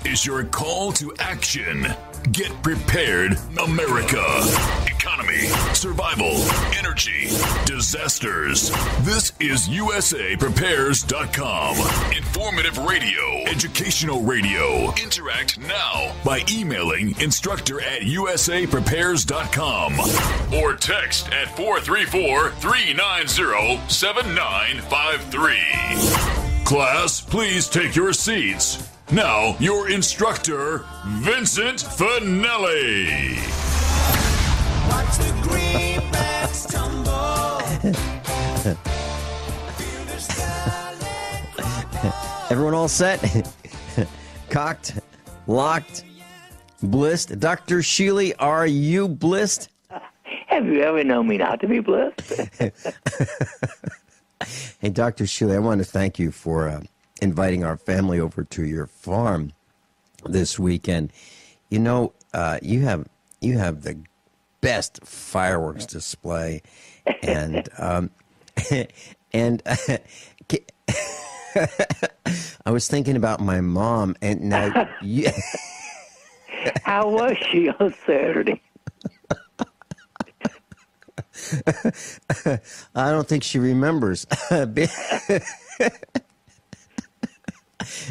is your call to action. Get prepared, America. Economy, survival, energy, disasters. This is USAPrepares.com. Informative radio, educational radio. Interact now by emailing instructor@USAPrepares.com or text at 434-390-7953. Class, please take your seats. Now, your instructor, Vincent Finelli. Watch the greenbacks tumble. Everyone all set? Cocked, locked, blissed. Dr. Shealy, are you blissed? Have you ever known me not to be blissed? Hey, Dr. Shealy, I want to thank you for inviting our family over to your farm this weekend. You know, you have the best fireworks display, and and I was thinking about my mom, and now you, How was she on Saturday? I don't think she remembers.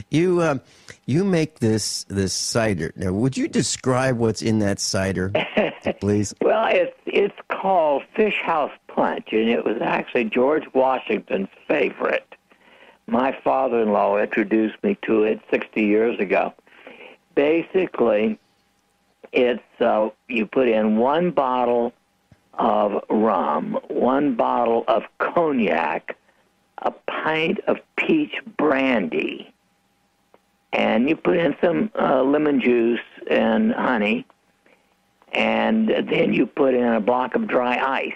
You make this cider. Now, would you describe what's in that cider, please? Well, it's called Fish House Punch, and it was actually George Washington's favorite. My father-in-law introduced me to it 60 years ago. Basically, it's you put in 1 bottle of rum, 1 bottle of cognac, a pint of peach brandy, and you put in some lemon juice and honey, and then you put in a block of dry ice.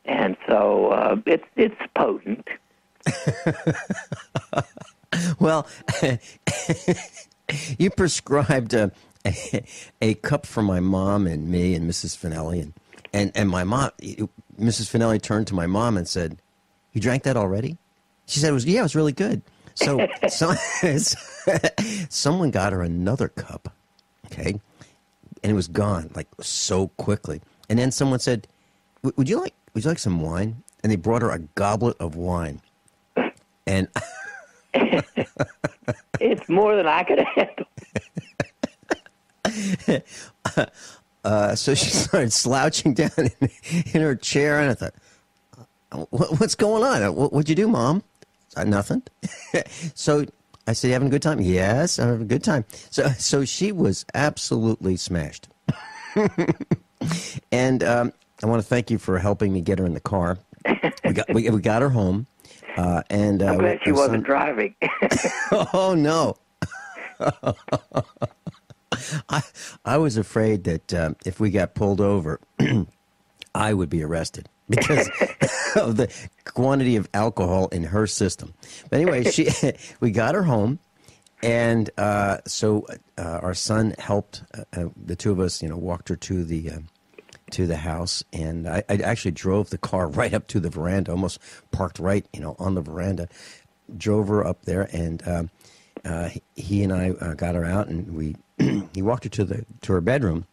And so it's potent. Well, you prescribed a cup for my mom and me and Mrs. Finelli, and my mom, Mrs. Finelli turned to my mom and said, "You drank that already?" She said, it was really good. So someone got her another cup, okay, and it was gone like so quickly. And then someone said, "Would you like some wine?" And they brought her a goblet of wine, and it's more than I could handle. So she started slouching down in her chair, and I thought, "What's going on? What'd you do, Mom?" Nothing. So I said, "You having a good time?" "Yes, I'm having a good time." So she was absolutely smashed. And I want to thank you for helping me get her in the car. We got her home. And I'm glad she wasn't driving. Oh, no. I was afraid that if we got pulled over, I would be arrested because of the quantity of alcohol in her system. But anyway, we got her home, and so our son helped the two of us, walked her to the house, and I actually drove the car right up to the veranda, almost parked right, on the veranda, drove her up there, and he and I got her out, and he walked her to her bedroom,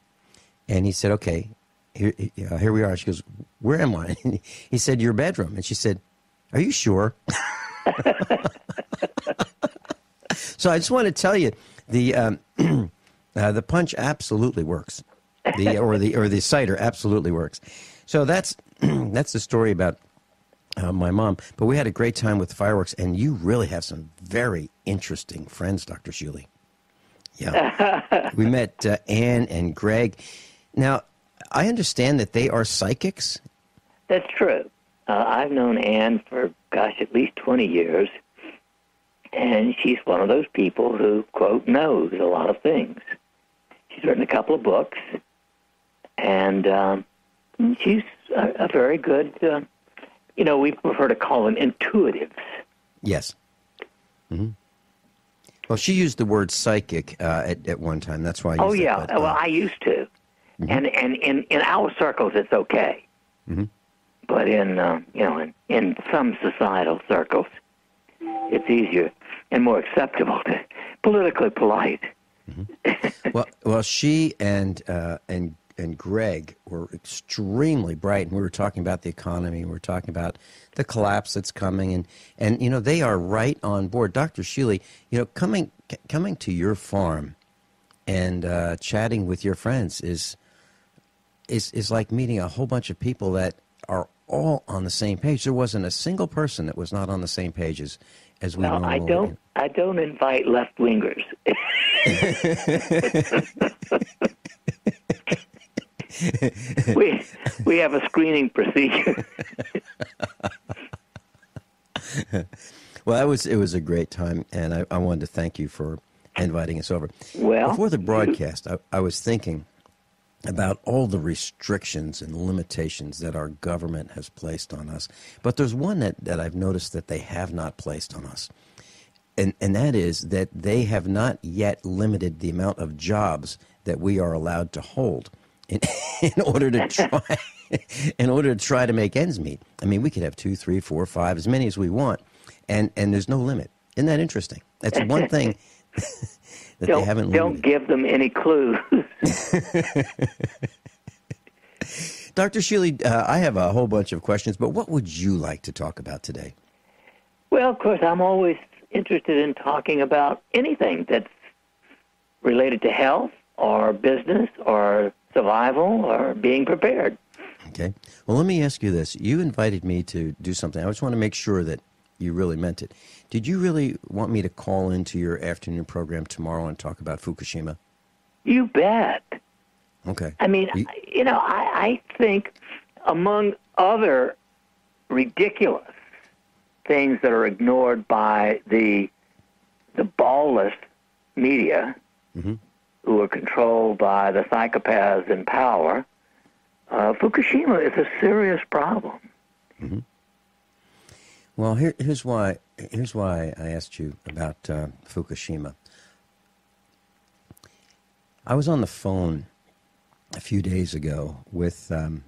and he said, "Okay, here we are." She goes, "Where am I?" And he said, "Your bedroom." And she said, "Are you sure?" So I just want to tell you, the punch absolutely works. The cider absolutely works. So that's the story about my mom. But we had a great time with fireworks, and you really have some very interesting friends, Dr. Shealy. Yeah, we met Ann and Greg. Now, I understand that they are psychics. That's true. I've known Ann for, at least 20 years, and she's one of those people who, quote, knows a lot of things. She's written a couple of books, and she's a very good, we prefer to call them intuitives. Yes. Mm-hmm. Well, she used the word psychic at one time. That's why I used that. Well, I used to. Mm-hmm. And in our circles, it's okay. Mm-hmm. But in some societal circles, it's easier and more acceptable, politically polite. Well, she and Greg were extremely bright, and we were talking about the economy. We were talking about the collapse that's coming, and you know, they are right on board. Dr. Shealy, you know, coming to your farm and chatting with your friends is like meeting a whole bunch of people that are all on the same page. There wasn't a single person that was not on the same page as we Well, normally. I don't invite left wingers. we have a screening procedure. Well, it was a great time, and I wanted to thank you for inviting us over. Well, before the broadcast, I was thinking about all the restrictions and limitations that our government has placed on us. But there's one that I've noticed that they have not placed on us. And that is that they have not yet limited the amount of jobs that we are allowed to hold in order to try to make ends meet. I mean, we could have 2, 3, 4, 5, as many as we want, and there's no limit. Isn't that interesting? That's one thing that they haven't limited. Don't give them any clues. Dr. Shealy, I have a whole bunch of questions, but what would you like to talk about today? Well, of course, I'm always interested in talking about anything that's related to health or business or survival or being prepared. Okay. Well, let me ask you this. You invited me to do something. I just want to make sure that you really meant it. Did you really want me to call into your afternoon program tomorrow and talk about Fukushima? You bet. Okay. I mean, I think among other ridiculous things that are ignored by the ballless media, who are controlled by the psychopaths in power, Fukushima is a serious problem. Mm-hmm. Well, here's why I asked you about Fukushima. I was on the phone a few days ago with. Can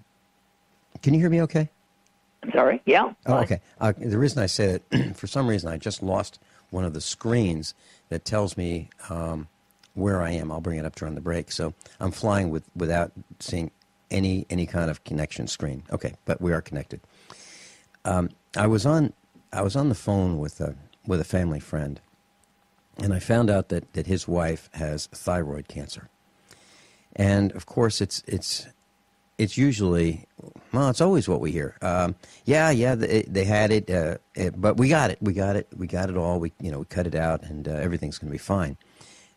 you hear me? Okay. I'm sorry. Yeah. Oh, okay. The reason I say that, for some reason, I just lost one of the screens that tells me where I am. I'll bring it up during the break. So I'm flying without seeing any kind of connection screen. Okay, but we are connected. I was on the phone with a family friend, and I found out that his wife has thyroid cancer. And of course, it's usually, well, it's always what we hear. They had it, but we got it all. We cut it out, and everything's going to be fine.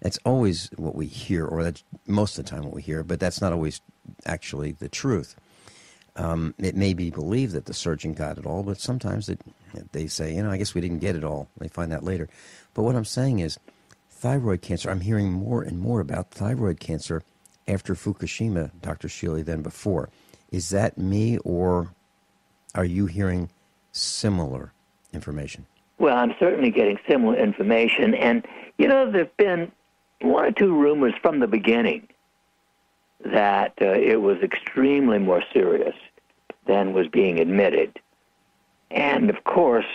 That's always what we hear, or that's most of the time what we hear, but that's not always actually the truth. It may be believed that the surgeon got it all, but sometimes they say, I guess we didn't get it all. They find that later. But what I'm saying is, thyroid cancer, I'm hearing more and more about thyroid cancer after Fukushima, Dr. Shealy, than before. Is that me, or are you hearing similar information? Well, I'm certainly getting similar information. And, there have been one or two rumors from the beginning that it was extremely more serious than was being admitted. And, of course,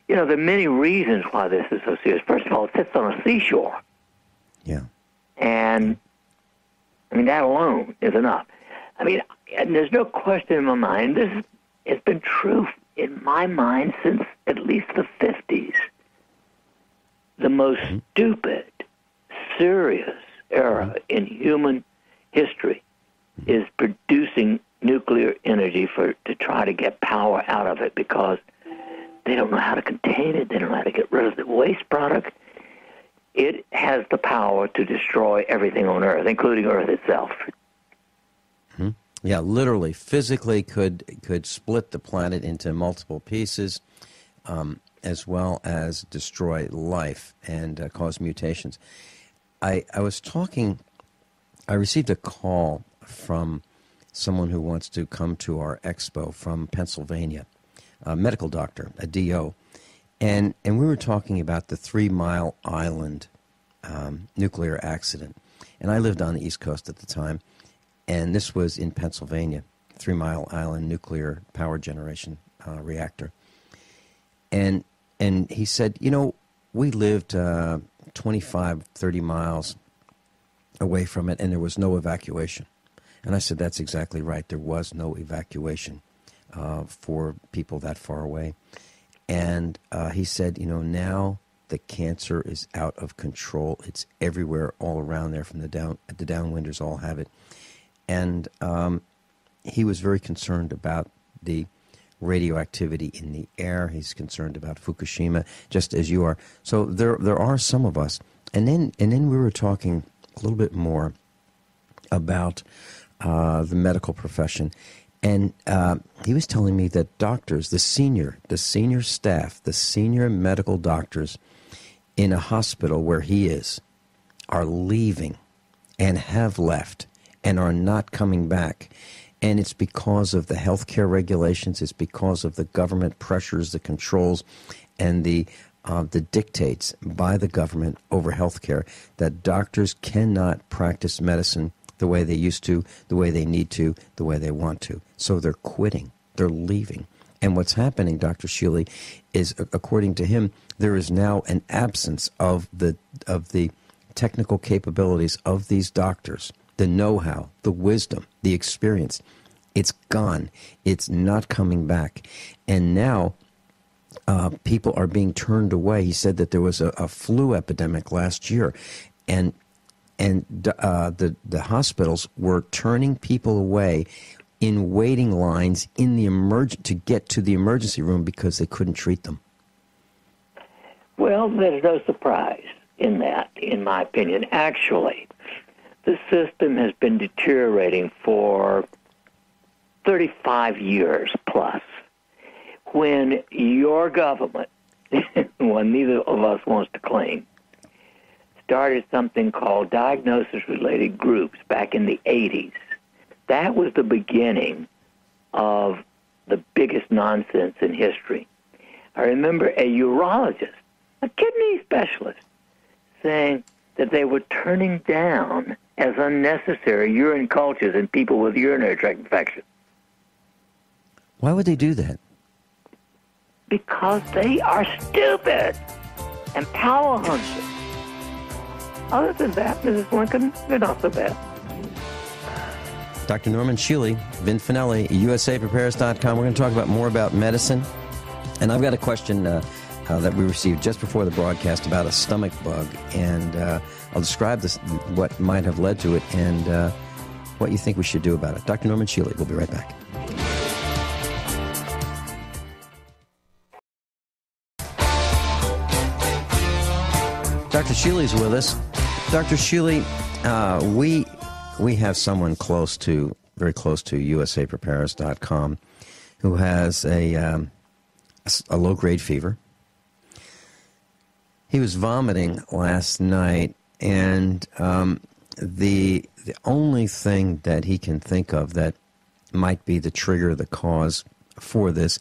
there are many reasons why this is so serious. First of all, it sits on a seashore. Yeah. And, that alone is enough. And there's no question in my mind, this has been true in my mind since at least the 50s. The most stupid, serious era in human history is producing nuclear energy to try to get power out of it, because they don't know how to contain it. They don't know how to get rid of the waste product. It has the power to destroy everything on Earth, including Earth itself. Mm-hmm. Yeah, literally, physically could split the planet into multiple pieces, as well as destroy life and cause mutations. I received a call from someone who wants to come to our expo from Pennsylvania, a medical doctor, a DO, and we were talking about the 3 Mile Island nuclear accident. And I lived on the East Coast at the time, and this was in Pennsylvania, 3 Mile Island nuclear power generation reactor. And And he said, we lived 25, 30 miles away from it, and there was no evacuation. And I said, that's exactly right. There was no evacuation for people that far away. And he said, now the cancer is out of control. It's everywhere, all around there. From the downwinders all have it. And he was very concerned about the radioactivity in the air. He's concerned about Fukushima, just as you are. So there are some of us. And then we were talking a little bit more about the medical profession. And he was telling me that doctors, the senior staff, the senior medical doctors in a hospital where he is, are leaving and have left and are not coming back. And it's because of the healthcare regulations. It's because of the government pressures, the controls, and the dictates by the government over healthcare that doctors cannot practice medicine the way they used to, the way they need to, the way they want to. So they're quitting. They're leaving. And what's happening, Dr. Shealy, is, according to him, there is now an absence of the technical capabilities of these doctors, the know-how, the wisdom, the experience. It's gone. It's not coming back. And now people are being turned away. He said that there was a flu epidemic last year, and the hospitals were turning people away in waiting lines to get to the emergency room because they couldn't treat them. Well, there's no surprise in that, in my opinion. Actually, the system has been deteriorating for 35 years plus. When your government, one neither of us wants to claim, started something called diagnosis-related groups back in the 80s, that was the beginning of the biggest nonsense in history. I remember a urologist, a kidney specialist, saying that they were turning down as unnecessary urine cultures in people with urinary tract infection. Why would they do that? Because they are stupid and power hungry. Other than that, Mrs. Lincoln, they're not so bad. Dr. Norman Shealy, Vin Finelli, USAPrepares.com. We're going to talk about more about medicine. And I've got a question that we received just before the broadcast about a stomach bug. And I'll describe what might have led to it and what you think we should do about it. Dr. Norman Shealy, we'll be right back. Dr. Shealy's with us. Dr. Shealy, we have someone very close to USAPrepares.com who has a low-grade fever. He was vomiting last night, and the only thing that he can think of that might be the trigger, the cause for this,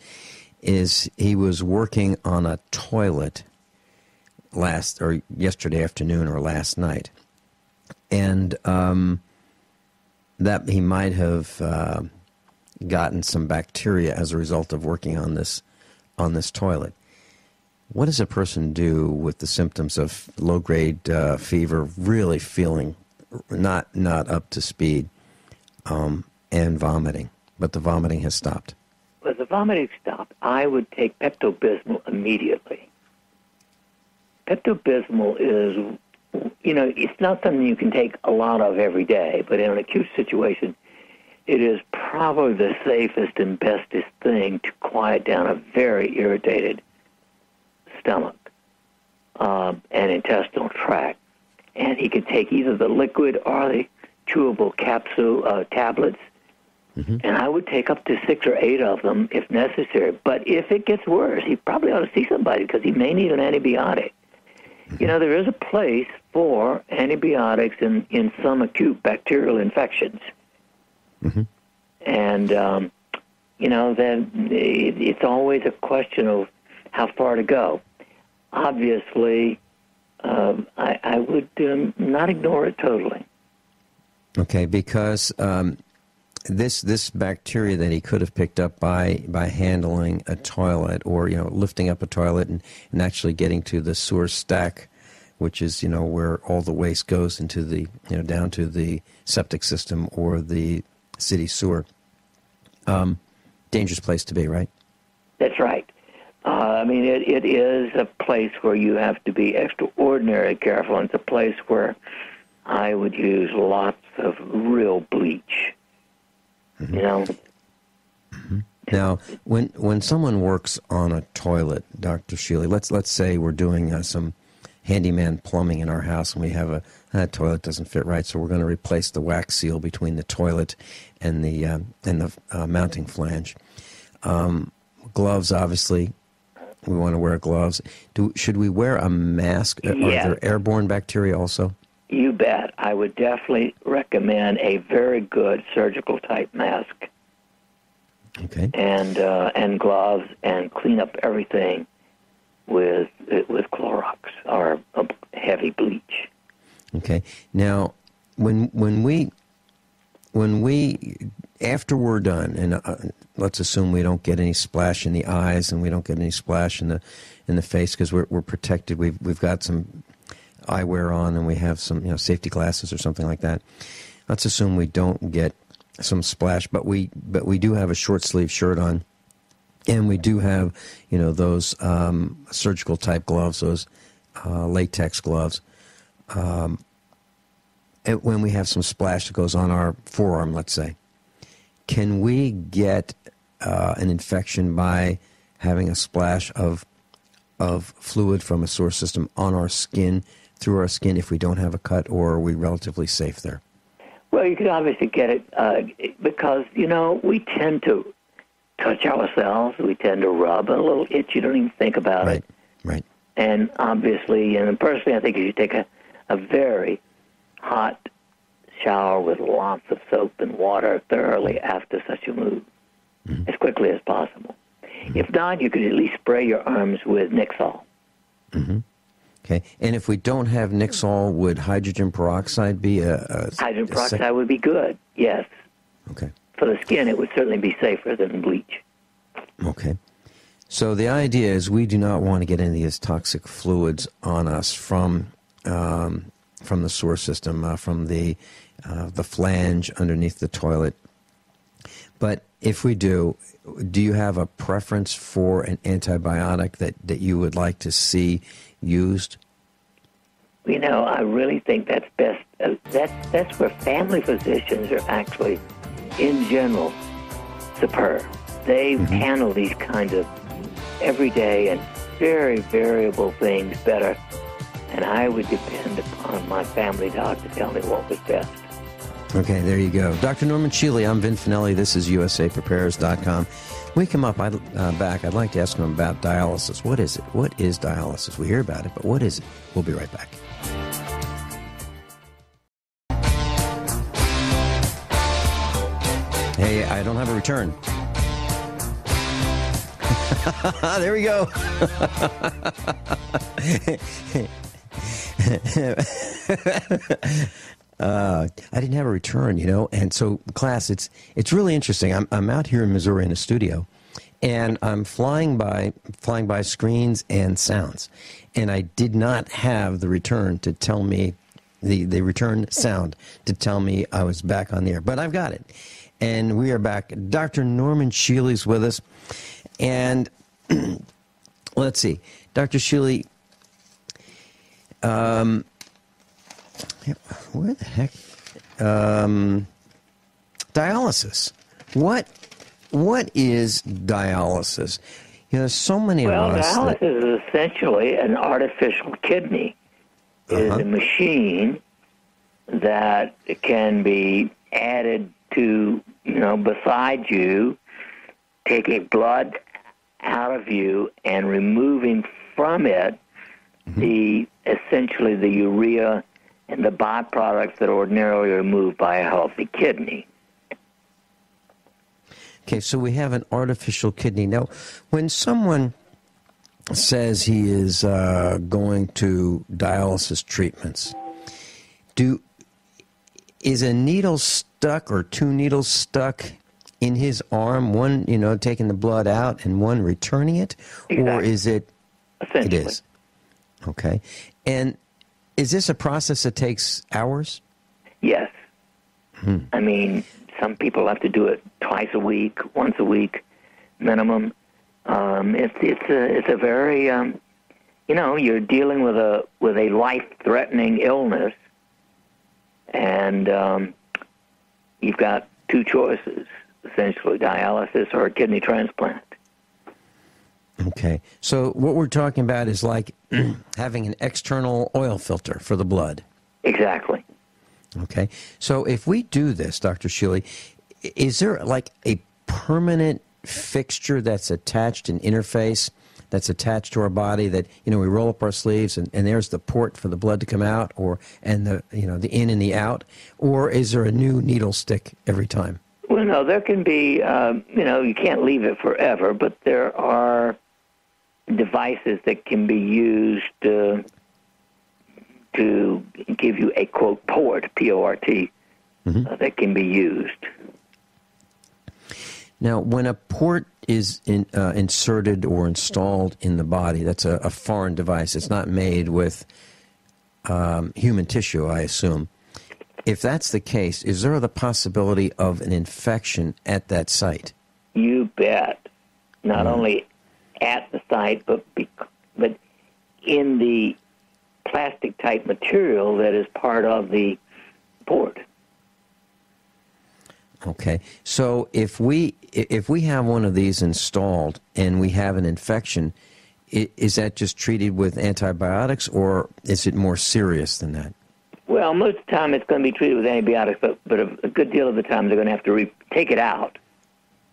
is he was working on a toilet yesterday afternoon or last night, and that he might have gotten some bacteria as a result of working on this toilet. What does a person do with the symptoms of low-grade fever, really feeling not up to speed, and vomiting, but the vomiting has stopped? Well, the vomiting stopped. I would take Pepto-Bismol immediately. Pepto-Bismol is, it's not something you can take a lot of every day, but in an acute situation, it is probably the safest and bestest thing to quiet down a very irritated stomach and intestinal tract. And he could take either the liquid or the chewable capsule tablets, and I would take up to 6 or 8 of them if necessary. But if it gets worse, he probably ought to see somebody because he may need an antibiotic. There is a place for antibiotics in some acute bacterial infections. And, then it's always a question of how far to go. Obviously, I would not ignore it totally. Okay, because this bacteria that he could have picked up by handling a toilet, or lifting up a toilet and actually getting to the sewer stack, which is where all the waste goes into the down to the septic system or the city sewer. Dangerous place to be, right? That's right. I mean, it is a place where you have to be extraordinarily careful. It's a place where I would use lots of real bleach. Mm-hmm. Now, when someone works on a toilet, Dr. Shealy, let's say we're doing some handyman plumbing in our house, and we have a toilet doesn't fit right, so we're going to replace the wax seal between the toilet and the mounting flange. Gloves, obviously, we want to wear gloves. Should we wear a mask? Yeah. Are there airborne bacteria also? You bet. I would definitely recommend a very good surgical type mask. Okay. And gloves, and clean up everything with Clorox or a heavy bleach. Okay. Now, when we after we're done, and let's assume we don't get any splash in the eyes and we don't get any splash in the face because we're protected. We've got some eyewear on and we have some safety glasses or something like that. Let's assume we don't get some splash, but we do have a short sleeve shirt on, and we do have those surgical type gloves, those latex gloves. When we have some splash that goes on our forearm, let's say, can we get an infection by having a splash of fluid from a sewer system on our skin, through our skin, if we don't have a cut, or are we relatively safe there? Well, you can obviously get it because, we tend to touch ourselves. We tend to rub, and a little itch, you don't even think about it. Right. And obviously, and personally, I think if you take a very hot shower with lots of soap and water thoroughly after such a move, as quickly as possible. If not, you could at least spray your arms with Nixol. Mm-hmm. Okay. And if we don't have Nixol, would hydrogen peroxide be hydrogen peroxide would be good, yes. Okay. For the skin, it would certainly be safer than bleach. Okay. So the idea is we do not want to get any of these toxic fluids on us from the sewer system, from the flange underneath the toilet. But if we do you have a preference for an antibiotic that you would like to see used? I really think that's best. That's where family physicians are actually, in general, superb. They handle these kind of everyday and very variable things better. And I would depend upon my family doctor to tell me what was best. Okay, there you go. Dr. Norman Shealy, I'm Vin Finelli. This is USAPrepares.com. When we come up back, I'd like to ask him about dialysis. What is it? What is dialysis? We hear about it, but what is it? We'll be right back. Hey, I don't have a return. There we go. I didn't have a return, and so class, it's really interesting. I'm out here in Missouri in a studio, and I'm flying by screens and sounds, and I did not have the return to tell me the return sound to tell me I was back on the air, but I've got it, and we are back. Dr. Norman Shealy's with us, and let's see, Dr. Shealy. Where the heck? Dialysis. What is dialysis? So many of us. Dialysis is essentially an artificial kidney. It is a machine that can be added to, beside you, taking blood out of you and removing from it essentially the urea and the byproducts that ordinarily are removed by a healthy kidney. Okay, so we have an artificial kidney. Now, when someone says he is going to dialysis treatments, is a needle stuck or two needles stuck in his arm, one, taking the blood out and one returning it? Exactly. Or is it? Essentially. It is. Okay. And is this a process that takes hours? Yes. I mean, some people have to do it twice a week, once a week minimum. It's a very, you're dealing with a life-threatening illness, and you've got two choices, essentially, dialysis or a kidney transplant. Okay. So what we're talking about is like having an external oil filter for the blood. Exactly. Okay. So if we do this, Dr. Shealy, is there like a permanent fixture that's attached, an interface that's attached to our body that, we roll up our sleeves and there's the port for the blood to come out, and the in and the out? Or is there a new needle stick every time? Well, no, there can be, you can't leave it forever, but there are devices that can be used to give you a, quote, port, P-O-R-T, that can be used. Now, when a port is inserted or installed in the body, that's a foreign device. It's not made with human tissue, I assume. If that's the case, is there the possibility of an infection at that site? You bet. Not only at the site, but in the plastic-type material that is part of the port. Okay, so if we have one of these installed and we have an infection, is that just treated with antibiotics, or is it more serious than that? Well, most of the time it's going to be treated with antibiotics, but a good deal of the time they're going to have to take it out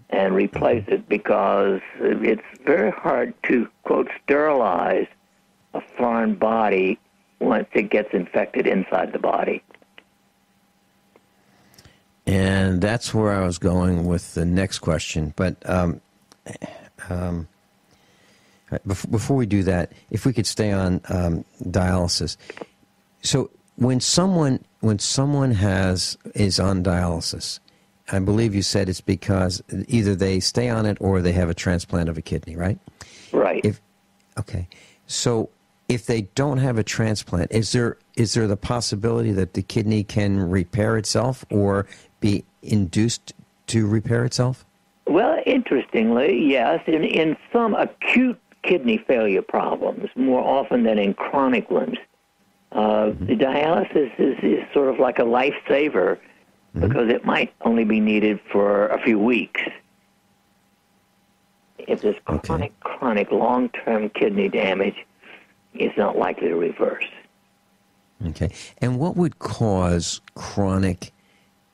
and replace it, because it's very hard to, quote, sterilize a foreign body once it gets infected inside the body. And that's where I was going with the next question. But before we do that, if we could stay on dialysis. So when someone is on dialysis, I believe you said it's because either they stay on it or they have a transplant of a kidney, right? Right. Okay. So if they don't have a transplant, is there the possibility that the kidney can repair itself or be induced to repair itself? Well, interestingly, yes. In some acute kidney failure problems, more often than in chronic ones, the dialysis is sort of like a lifesaver, because it might only be needed for a few weeks. If there's chronic long-term kidney damage, it's not likely to reverse. Okay. And what would cause chronic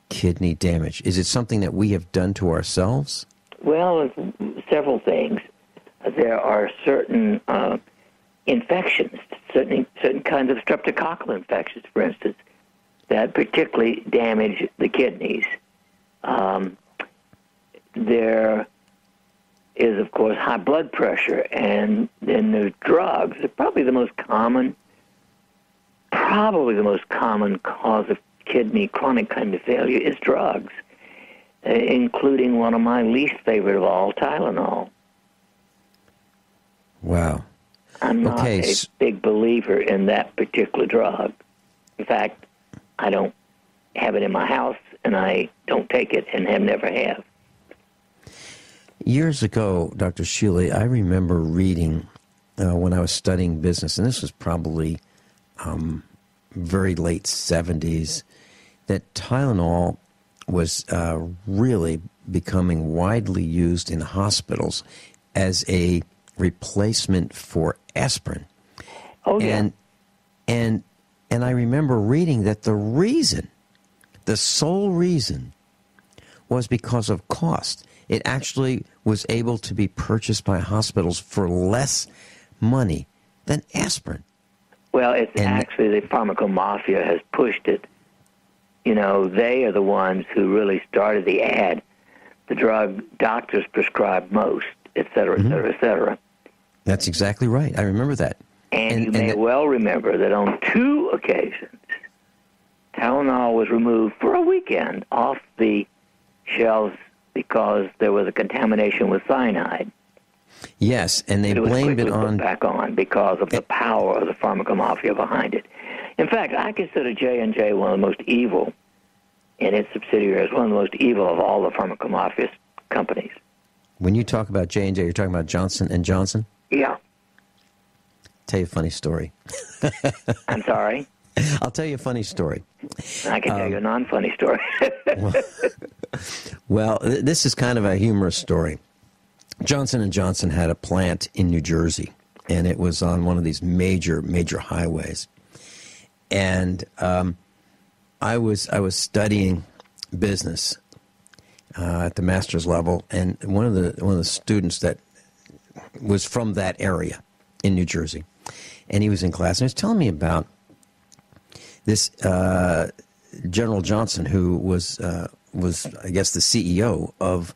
kidney damage? Is it something that we have done to ourselves? Well, several things. There are certain infections, certain kinds of streptococcal infections, for instance, that particularly damage the kidneys. There is, of course, high blood pressure, and then there's drugs. Probably the most common cause of chronic kidney failure is drugs, including one of my least favorite of all, Tylenol. Wow. I'm not a big believer in that particular drug. In fact, I don't have it in my house, and I don't take it and never have. Years ago, Dr. Shealy, I remember reading when I was studying business, and this was probably very late 70s, that Tylenol was really becoming widely used in hospitals as a replacement for aspirin. Oh, yeah. And I remember reading that the sole reason, was because of cost. It actually was able to be purchased by hospitals for less money than aspirin. Well, actually the pharmaco mafia has pushed it. They are the ones who really started the ad. The drug doctors prescribe most, et cetera, et cetera, et cetera. That's exactly right. I remember that. And you may well remember that on 2 occasions, Tylenol was removed for a weekend off the shelves because there was a contamination with cyanide. Yes, and they blamed it on... put back on because of the power of the pharmacomafia behind it. In fact, I consider J&J one of the most evil, and its subsidiaries one of the most evil of all the pharmacomafia companies. When you talk about J&J, you're talking about Johnson & Johnson? Yeah. Tell you a funny story. I'm sorry? I'll tell you a funny story. I can tell you a non-funny story. Well, this is kind of a humorous story. Johnson & Johnson had a plant in New Jersey, and it was on one of these major highways. And I was studying business at the master's level, and one of the students that was from that area in New Jersey, and he was in class, and he was telling me about this General Johnson, who was I guess the CEO of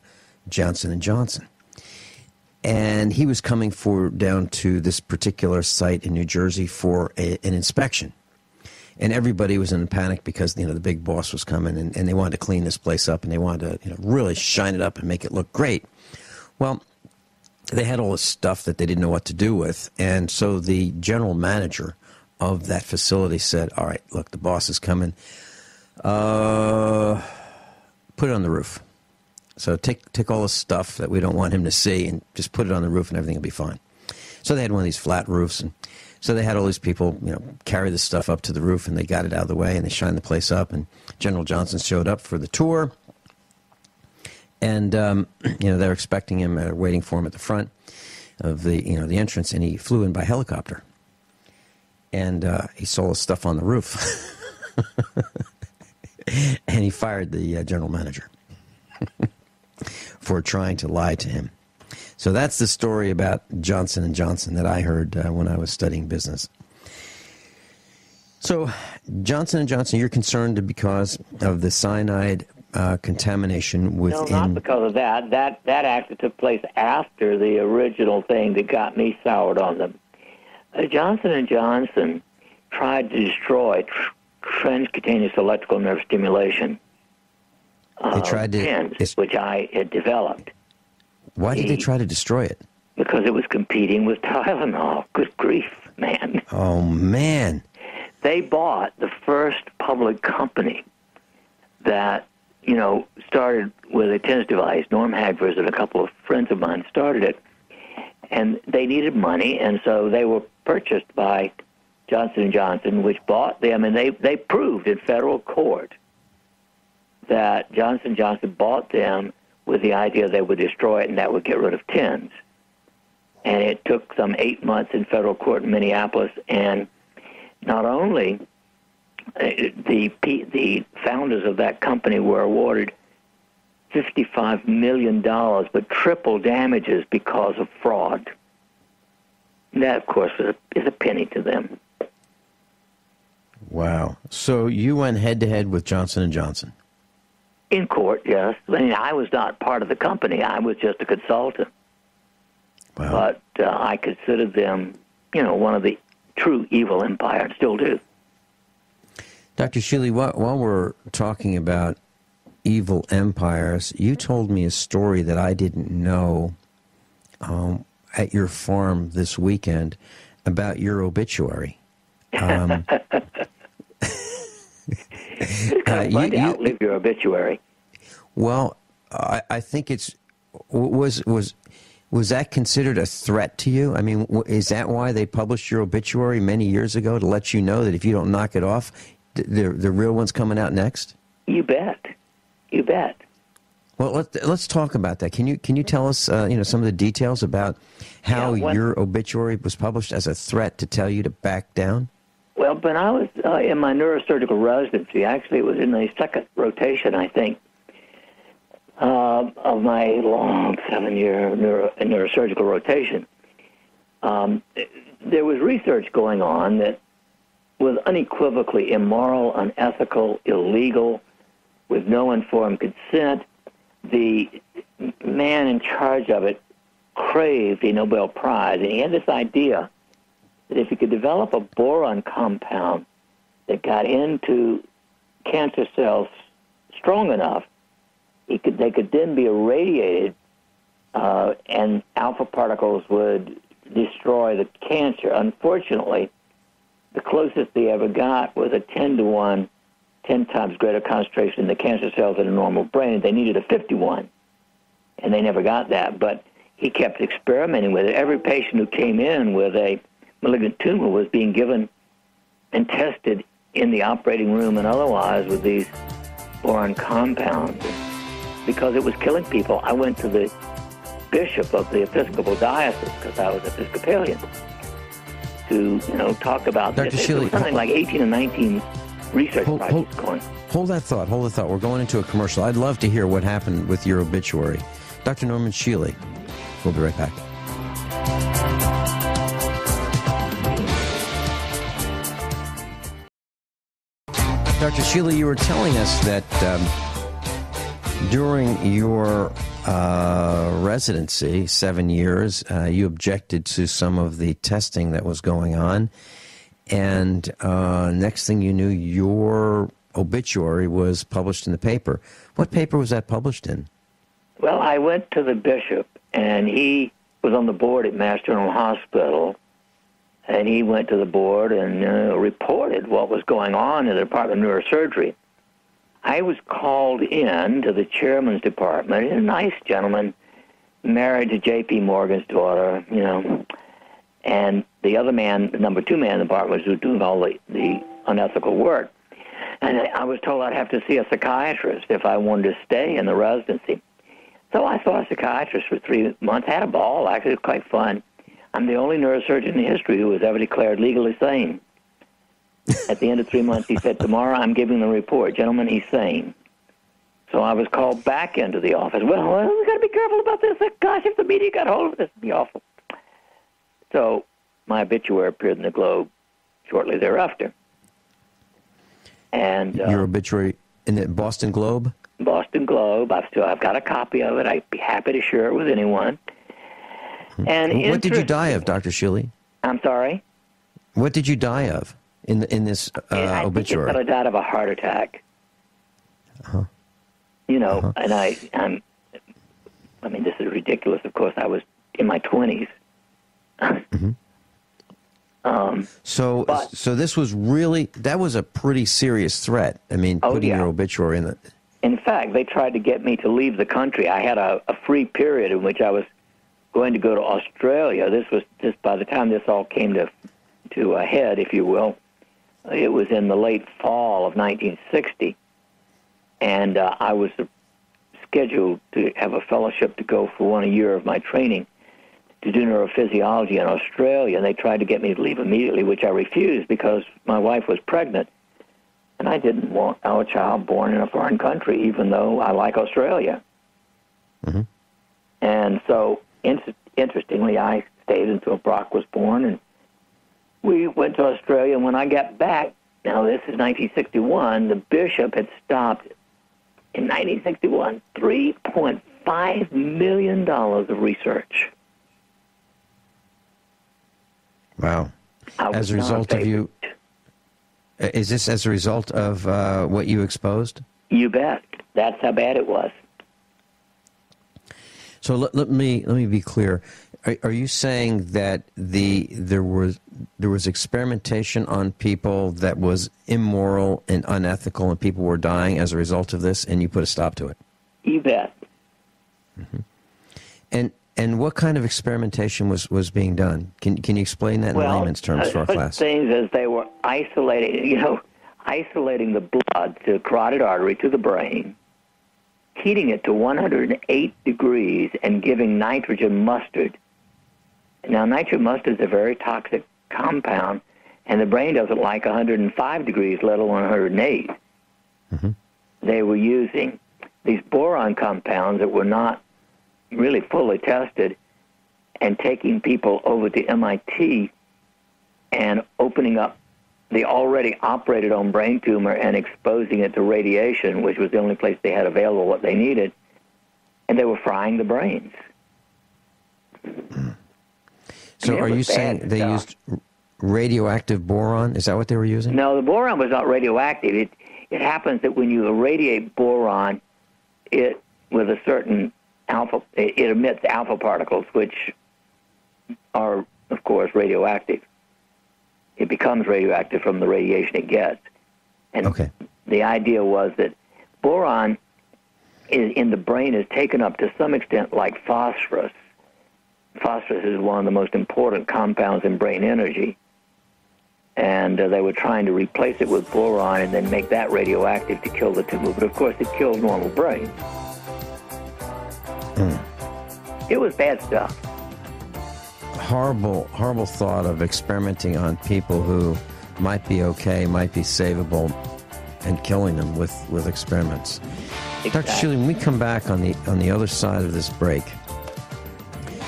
Johnson & Johnson. And he was coming down to this particular site in New Jersey for an inspection. And everybody was in a panic because, the big boss was coming, and they wanted to clean this place up, and they wanted to really shine it up and make it look great. Well, they had all this stuff that they didn't know what to do with. And so the general manager of that facility said, all right, look, the boss is coming. Put it on the roof. So take all the stuff that we don't want him to see and just put it on the roof, and everything will be fine. So they had one of these flat roofs, and so they had all these people, carry the stuff up to the roof, and they got it out of the way, and they shined the place up. And General Johnson showed up for the tour, and they're expecting him, waiting for him at the front of the the entrance, and he flew in by helicopter, and he saw his stuff on the roof, and he fired the general manager for trying to lie to him. So that's the story about Johnson & Johnson that I heard when I was studying business. So Johnson & Johnson, you're concerned because of the cyanide contamination within... No, not because of that. That actually took place after the original thing that got me soured on them. Johnson & Johnson tried to destroy transcutaneous electrical nerve stimulation. They tried to... pens, which I had developed. Why did they try to destroy it? Because it was competing with Tylenol. Good grief, man. Oh, man. They bought the first public company that, started with a TENS device. Norm Hagfors and a couple of friends of mine started it. And they needed money, and so they were purchased by Johnson & Johnson, which bought them. And they proved in federal court that Johnson & Johnson bought them with the idea they would destroy it and that would get rid of TENS. And it took some 8 months in federal court in Minneapolis, and not only the founders of that company were awarded $55 million, but triple damages because of fraud. And that, of course, is a penny to them. Wow. So you went head-to-head with Johnson & Johnson? In court, yes. I mean, I was not part of the company. I was just a consultant. Wow. But I considered them, one of the true evil empires, still do. Dr. Shealy, while we're talking about evil empires, you told me a story that I didn't know at your farm this weekend about your obituary. You outlive your obituary. Well, I think it's was that considered a threat to you? I mean, is that why they published your obituary many years ago, to let you know that if you don't knock it off, the real one's coming out next? You bet. You bet. Well, let's talk about that. Can you tell us some of the details about how your obituary was published as a threat to tell you to back down? Well, when I was in my neurosurgical residency, actually it was in the second rotation, I think, of my long 7-year neurosurgical rotation, there was research going on that was unequivocally immoral, unethical, illegal, with no informed consent. The man in charge of it craved a Nobel Prize, and he had this idea that if he could develop a boron compound that got into cancer cells strong enough, they could then be irradiated, and alpha particles would destroy the cancer. Unfortunately, the closest they ever got was a 10 times greater concentration in the cancer cells in a normal brain. They needed a 51, and they never got that. But he kept experimenting with it. Every patient who came in with a malignant tumor was being given and tested in the operating room and otherwise with these boron compounds because it was killing people. I went to the bishop of the Episcopal diocese because I was Episcopalian to talk about Dr. this. Shealy, It was something like 18 or 19 research projects going. Hold that thought. We're going into a commercial. I'd love to hear what happened with your obituary. Dr. Norman Shealy. We'll be right back. Dr. Shealy, you were telling us that during your residency, 7 years, you objected to some of the testing that was going on. And next thing you knew, your obituary was published in the paper. What paper was that published in? Well, I went to the bishop, and he was on the board at Mass General Hospital, and he went to the board and reported what was going on in the Department of Neurosurgery. I was called in to the chairman's department, a nice gentleman, married to J.P. Morgan's daughter, and the other man, the number 2 man in the department, was doing all the unethical work. And I was told I'd have to see a psychiatrist if I wanted to stay in the residency. So I saw a psychiatrist for 3 months, had a ball. Actually, it was quite fun. I'm the only neurosurgeon in history who was ever declared legally sane. At the end of 3 months, he said, tomorrow I'm giving the report. Gentlemen, he's sane. So I was called back into the office. Well, we got to be careful about this. Gosh, if the media got hold of this, it'd be awful. So my obituary appeared in the Globe shortly thereafter. And your obituary in the Boston Globe? Boston Globe. I've got a copy of it. I'd be happy to share it with anyone. And what did you die of, Dr. Shealy? I'm sorry? What did you die of in this obituary? I think I died of a heart attack. Uh-huh. And I mean, this is ridiculous. Of course, I was in my 20s. Mm-hmm. So this was that was a pretty serious threat. I mean, putting your obituary in the... In fact, they tried to get me to leave the country. I had a free period in which I was going to go to Australia. This was just by the time this all came to a head, if you will. It was in the late fall of 1960, and I was scheduled to have a fellowship to go for a year of my training to do neurophysiology in Australia, and they tried to get me to leave immediately, which I refused because my wife was pregnant, and I didn't want our child born in a foreign country, even though I like Australia. Mm-hmm. And so, interestingly, I stayed until Brock was born, and we went to Australia, and when I got back, now this is 1961, the bishop had stopped, in 1961, $3.5 million of research. Wow. As a result of you... Is this as a result of what you exposed? You bet. That's how bad it was. So let me be clear. Are you saying that there was experimentation on people that was immoral and unethical, and people were dying as a result of this, and you put a stop to it? You bet. Mm-hmm. And what kind of experimentation was being done? Can you explain that in layman's terms for our class? Things as they were isolating the blood to carotid artery to the brain, heating it to 108 degrees, and giving nitrogen mustard. Now, nitrogen mustard is a very toxic compound, and the brain doesn't like 105 degrees, let alone 108. Mm-hmm. They were using these boron compounds that were not really fully tested, and taking people over to MIT and opening up the already operated on brain tumor and exposing it to radiation, which was the only place they had available what they needed, and they were frying the brains. So are you saying they used radioactive boron? Is that what they were using? No, the boron was not radioactive. it happens that when you irradiate boron, it with a certain alpha, it emits alpha particles, which are, of course, radioactive. It becomes radioactive from the radiation it gets. And the idea was that boron in the brain is taken up to some extent like phosphorus. Phosphorus is one of the most important compounds in brain energy. And they were trying to replace it with boron and then make that radioactive to kill the tumor. But, of course, it kills normal brains. It was bad stuff. Horrible, horrible thought of experimenting on people who might be okay, might be savable, and killing them with experiments. Exactly. Dr. Shealy, when we come back on the other side of this break,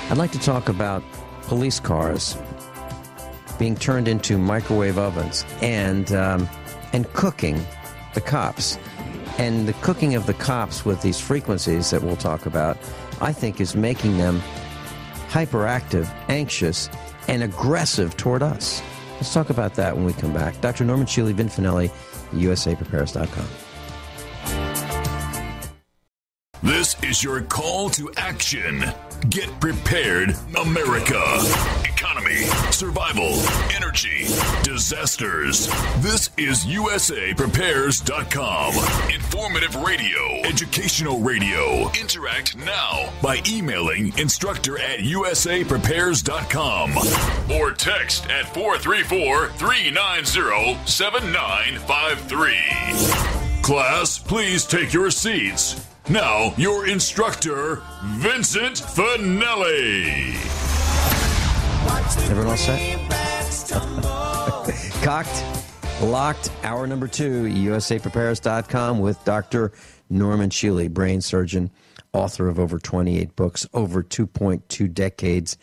I'd like to talk about police cars being turned into microwave ovens and cooking the cops. And the cooking of the cops with these frequencies that we'll talk about, I think, is making them hyperactive, anxious, and aggressive toward us. Let's talk about that when we come back. Dr. Norman Shealy, Vin Finelli, USAPrepares.com. This is your call to action. Get prepared, America. Economy, survival, energy, disasters. This is USAPrepares.com. Informative radio, educational radio. Interact now by emailing instructor@USAPrepares.com or text at 434-390-7953. Class, please take your seats. Now, your instructor, Vincent Finelli. Everyone all set? Cocked, locked, hour number 2, USAPrepares.com with Dr. Norman Shealy, brain surgeon, author of over 28 books, over 2.2 decades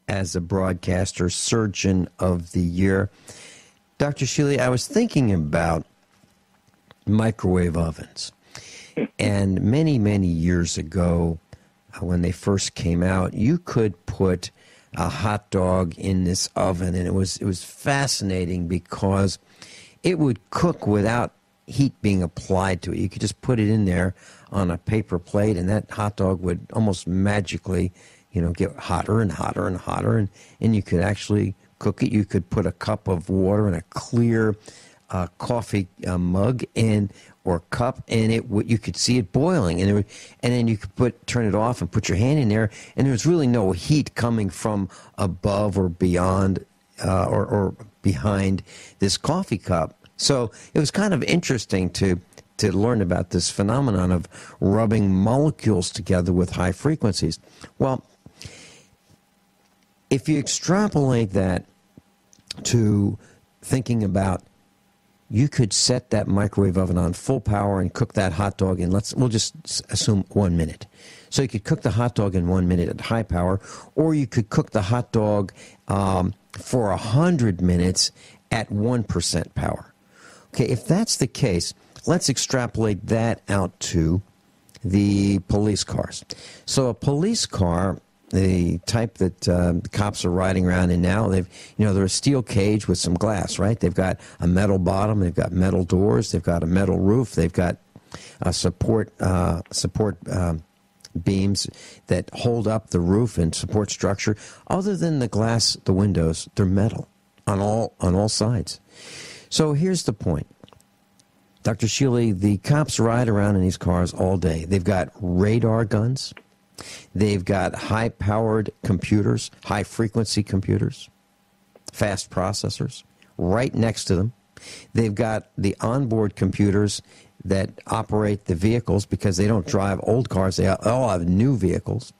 as a broadcaster, surgeon of the year. Dr. Shealy, I was thinking about microwave ovens. And many, many years ago, when they first came out, you could put a hot dog in this oven, and it was fascinating because it would cook without heat being applied to it. You could just put it in there on a paper plate, and that hot dog would almost magically, get hotter and hotter and hotter, and you could actually cook it. You could put a cup of water in a clear coffee mug or cup, and you could see it boiling, and then you could turn it off and put your hand in there, and there was really no heat coming from above or beyond or behind this coffee cup. So it was kind of interesting to learn about this phenomenon of rubbing molecules together with high frequencies. Well, if you extrapolate that to thinking about, you could set that microwave oven on full power and cook that hot dog in, we'll just assume 1 minute. So you could cook the hot dog in 1 minute at high power, or you could cook the hot dog for 100 minutes at 1% power. Okay, if that's the case, let's extrapolate that out to the police cars. So a police car, the type that the cops are riding around in now, they're a steel cage with some glass, right? They've got a metal bottom, they've got metal doors, they've got a metal roof, they've got support beams that hold up the roof and support structure. Other than the glass, the windows, they're metal on all sides. So here's the point. Dr. Shealy, the cops ride around in these cars all day. They've got radar guns. They've got high-powered computers, high-frequency computers, fast processors right next to them. They've got the onboard computers that operate the vehicles because they don't drive old cars. They all have new vehicles.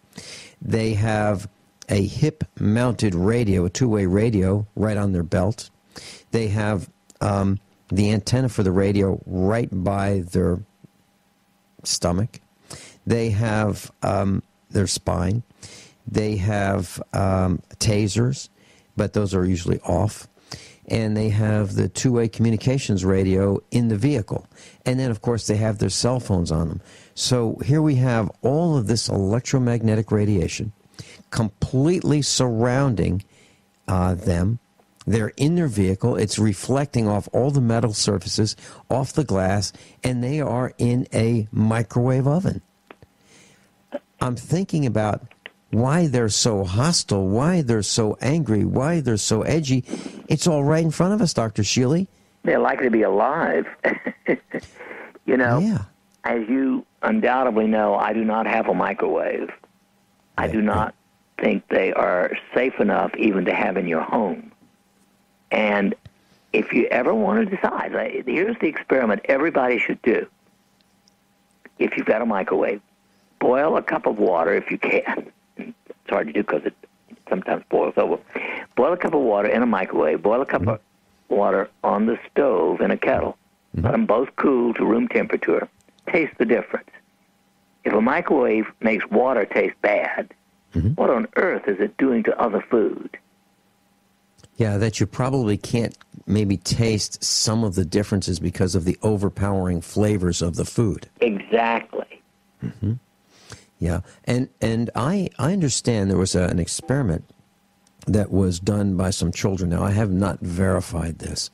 They have a hip-mounted radio, a two-way radio, right on their belt. They have the antenna for the radio right by their stomach. They have their spine. They have tasers, but those are usually off. And they have the two-way communications radio in the vehicle. And then, of course, they have their cell phones on them. So here we have all of this electromagnetic radiation completely surrounding them They're in their vehicle. It's reflecting off all the metal surfaces, off the glass, and they are in a microwave oven. I'm thinking about why they're so hostile, why they're so angry, why they're so edgy. It's all right in front of us, Dr. Shealy. They're likely to be alive. You know, Yeah. as you undoubtedly know, I do not have a microwave. I do not think they are safe enough even to have in your home. And if you ever want to decide, here's the experiment everybody should do. If you've got a microwave, boil a cup of water if you can. It's hard to do because it sometimes boils over. Boil a cup of water in a microwave. Boil a cup of water on the stove in a kettle. Let them both cool to room temperature. Taste the difference. If a microwave makes water taste bad, what on earth is it doing to other food? Yeah, that you probably can't maybe taste some of the differences because of the overpowering flavors of the food. Exactly. Yeah, and I understand there was an experiment that was done by some children. Now, I have not verified this.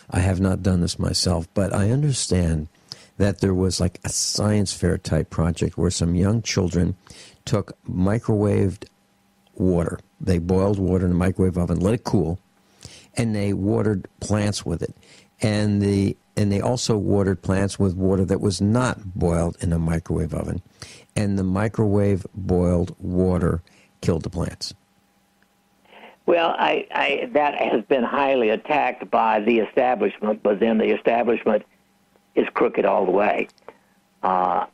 I have not done this myself, but I understand that there was like a science fair type project where some young children took microwaved water. They boiled water in a microwave oven, let it cool, and they watered plants with it. And they also watered plants with water that was not boiled in a microwave oven. And the microwave boiled water killed the plants. Well, that has been highly attacked by the establishment, but then the establishment is crooked all the way. I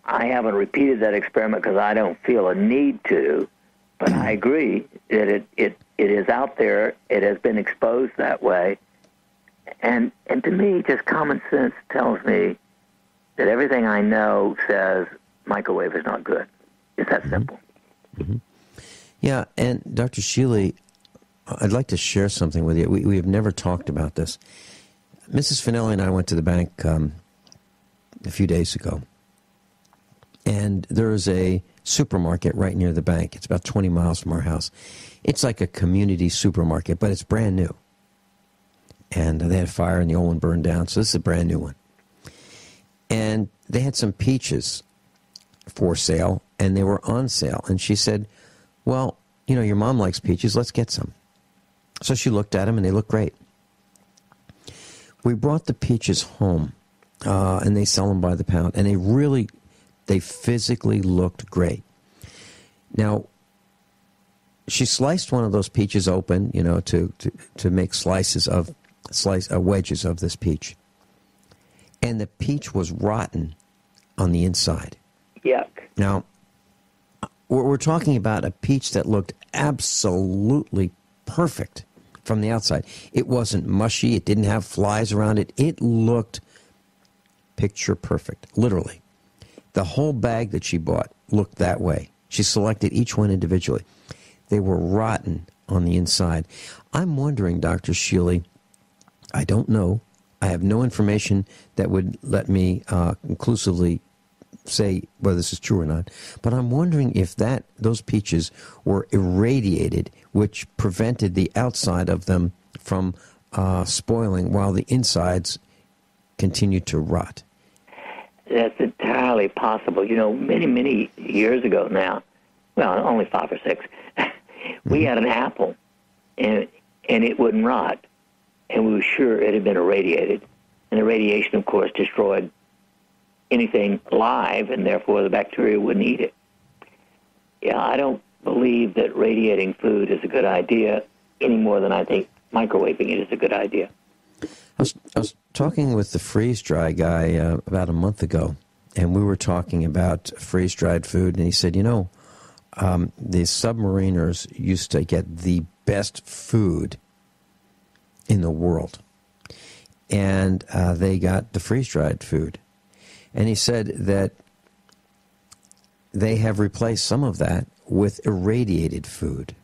haven't repeated that experiment because I don't feel a need to, but I agree that it is out there. It has been exposed that way. And to me, just common sense tells me that everything I know says microwave is not good. It's that simple. Yeah, and Dr. Shealy, I'd like to share something with you. We have never talked about this. Mrs. Finelli and I went to the bank a few days ago, and there's a supermarket right near the bank. It's about 20 miles from our house. It's like a community supermarket, but it's brand new. And they had a fire and the old one burned down, so this is a brand new one. And they had some peaches for sale, and they were on sale. And she said, well, you know, your mom likes peaches, let's get some. So she looked at them, and they looked great. We brought the peaches home, and they sell them by the pound, and they physically looked great. Now, she sliced one of those peaches open, you know, to make wedges of this peach. And the peach was rotten on the inside. Yuck. Now, we're talking about a peach that looked absolutely perfect from the outside. It wasn't mushy. It didn't have flies around it. It looked picture perfect, literally. The whole bag that she bought looked that way. She selected each one individually. They were rotten on the inside. I'm wondering, Dr. Shealy, I don't know. I have no information that would let me conclusively say whether this is true or not. But I'm wondering if those peaches were irradiated, which prevented the outside of them from spoiling while the insides continued to rot. That's entirely possible. You know, many, many years ago now, well, only 5 or 6, we had an apple, and it wouldn't rot. And we were sure it had been irradiated. And the radiation, of course, destroyed anything alive, and therefore the bacteria wouldn't eat it. Yeah, I don't believe that radiating food is a good idea any more than I think microwaving it is a good idea. I was talking with the freeze-dry guy about a month ago, and we were talking about freeze-dried food, and he said, you know, the submariners used to get the best food in the world, and they got the freeze-dried food. And he said that they have replaced some of that with irradiated food.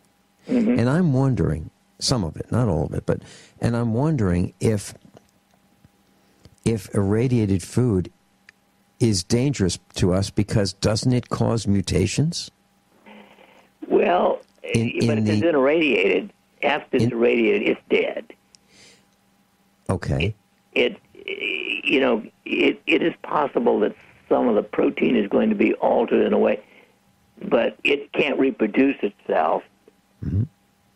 And I'm wondering, some of it, not all of it, and I'm wondering if irradiated food is dangerous to us because doesn't it cause mutations? Well, but if it's been irradiated, After it's irradiated, it's dead. Okay. It is possible that some of the protein is going to be altered in a way, but it can't reproduce itself. Mm-hmm.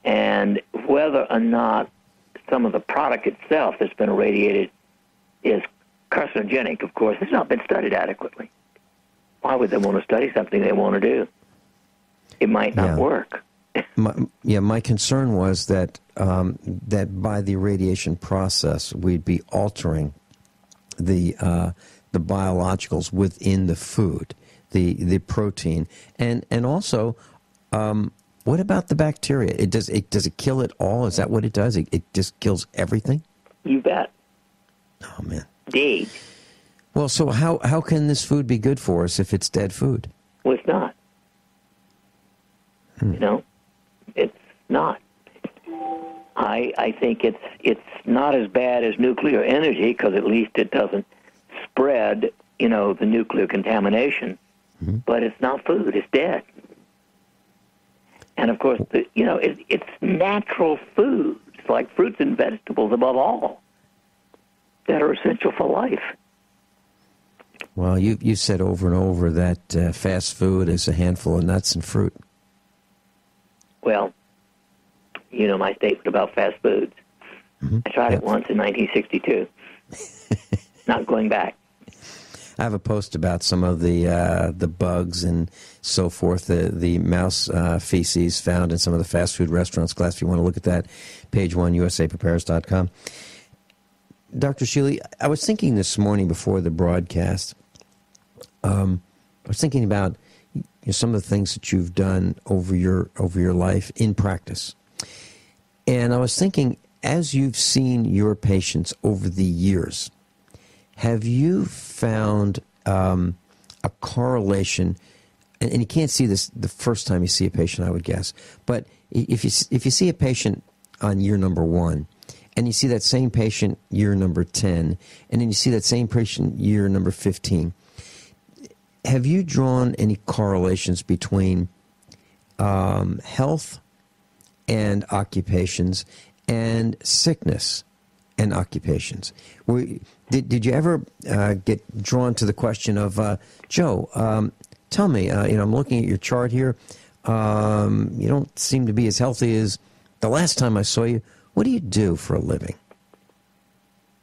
And whether or not some of the product itself that's been irradiated is carcinogenic, of course, has not been studied adequately. Why would they want to study something they want to do? It might not work. My concern was that that by the irradiation process, we'd be altering the biologicals within the food, the protein, and also, what about the bacteria? Does it kill it all? Is that what it does? It just kills everything? You bet. Oh man. Indeed. Well, so how can this food be good for us if it's dead food? Well, it's not. It's not. I think it's not as bad as nuclear energy because at least it doesn't spread, the nuclear contamination. Mm-hmm. But it's not food; it's dead. And of course, it's natural foods like fruits and vegetables, above all, that are essential for life. Well, you said over and over that fast food is a handful of nuts and fruit. Well, my statement about fast foods. Mm-hmm. I tried it once in 1962. Not going back. I have a post about some of the bugs and so forth, the mouse feces found in some of the fast food restaurants. Class, if you want to look at that, page 1, usaprepares.com. Dr. Shealy, I was thinking this morning before the broadcast, I was thinking about some of the things that you've done over your life in practice. And I was thinking, as you've seen your patients over the years, have you found a correlation? And you can't see this the first time you see a patient, I would guess. But if you see a patient on year number 1, and you see that same patient year number 10, and then you see that same patient year number 15, have you drawn any correlations between health and occupations and sickness and occupations? Did you ever get drawn to the question of, Joe, tell me, I'm looking at your chart here. You don't seem to be as healthy as the last time I saw you. What do you do for a living?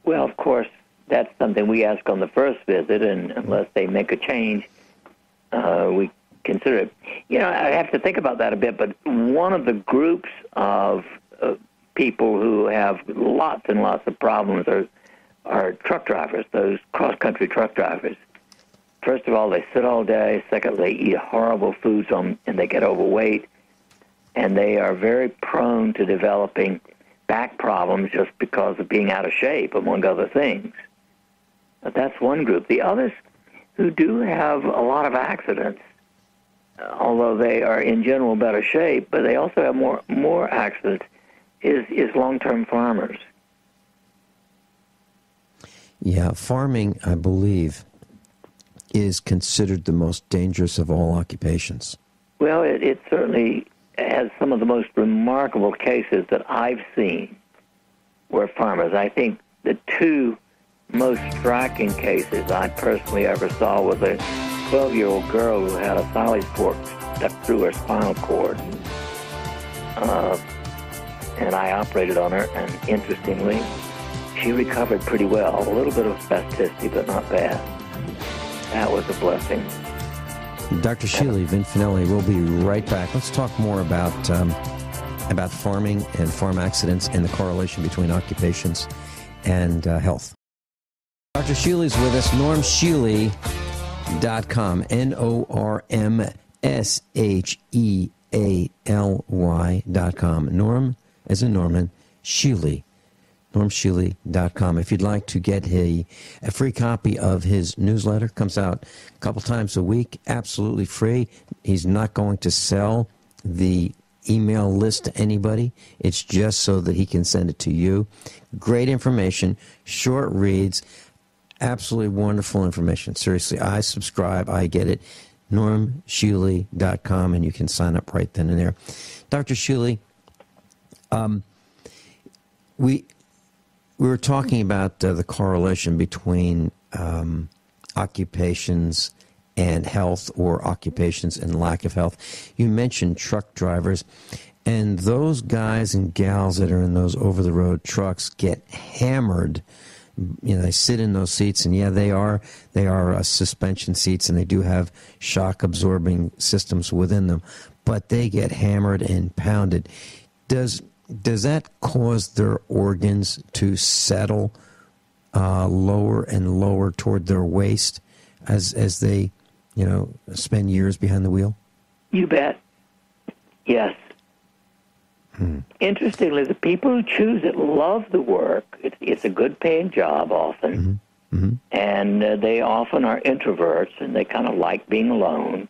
Well, of course, that's something we ask on the first visit, and unless they make a change, we consider it. I have to think about that a bit, but one of the groups of people who have lots and lots of problems are truck drivers, those cross-country truck drivers. First of all, they sit all day. Second, they eat horrible foods and they get overweight, and they are very prone to developing back problems just because of being out of shape, among other things. But that's one group. The others who do have a lot of accidents, although they are in general better shape, but they also have more accidents, is long-term farmers. Yeah, farming, I believe, is considered the most dangerous of all occupations. Well, it certainly has some of the most remarkable cases that I've seen were farmers. I think the two most striking cases I personally ever saw was a 12-year-old girl who had a Sally's fork stuck through her spinal cord. And I operated on her, and interestingly, she recovered pretty well. A little bit of spasticity, but not bad. That was a blessing. Dr. Shealy, Vincent Finelli, we'll be right back. Let's talk more about farming and farm accidents and the correlation between occupations and health. Dr. Shealy's with us, normshealy.com, NORMSHEALY.com. Norm, as in Norman, Shealy. normshealy.com. If you'd like to get a free copy of his newsletter, comes out a couple times a week, absolutely free. He's not going to sell the email list to anybody. It's just so that he can send it to you. Great information, short reads, absolutely wonderful information. Seriously, I subscribe, I get it. normshealy.com, and you can sign up right then and there. Dr. Shealy, We were talking about the correlation between occupations and health, or occupations and lack of health. You mentioned truck drivers, and those guys and gals that are in those over-the-road trucks get hammered. You know, they sit in those seats, and yeah, they are suspension seats, and they do have shock-absorbing systems within them, but they get hammered and pounded. Does that cause their organs to settle lower and lower toward their waist as they, spend years behind the wheel? You bet. Yes. Interestingly, the people who choose it love the work. It's a good-paying job often, and they often are introverts, and they kind of like being alone.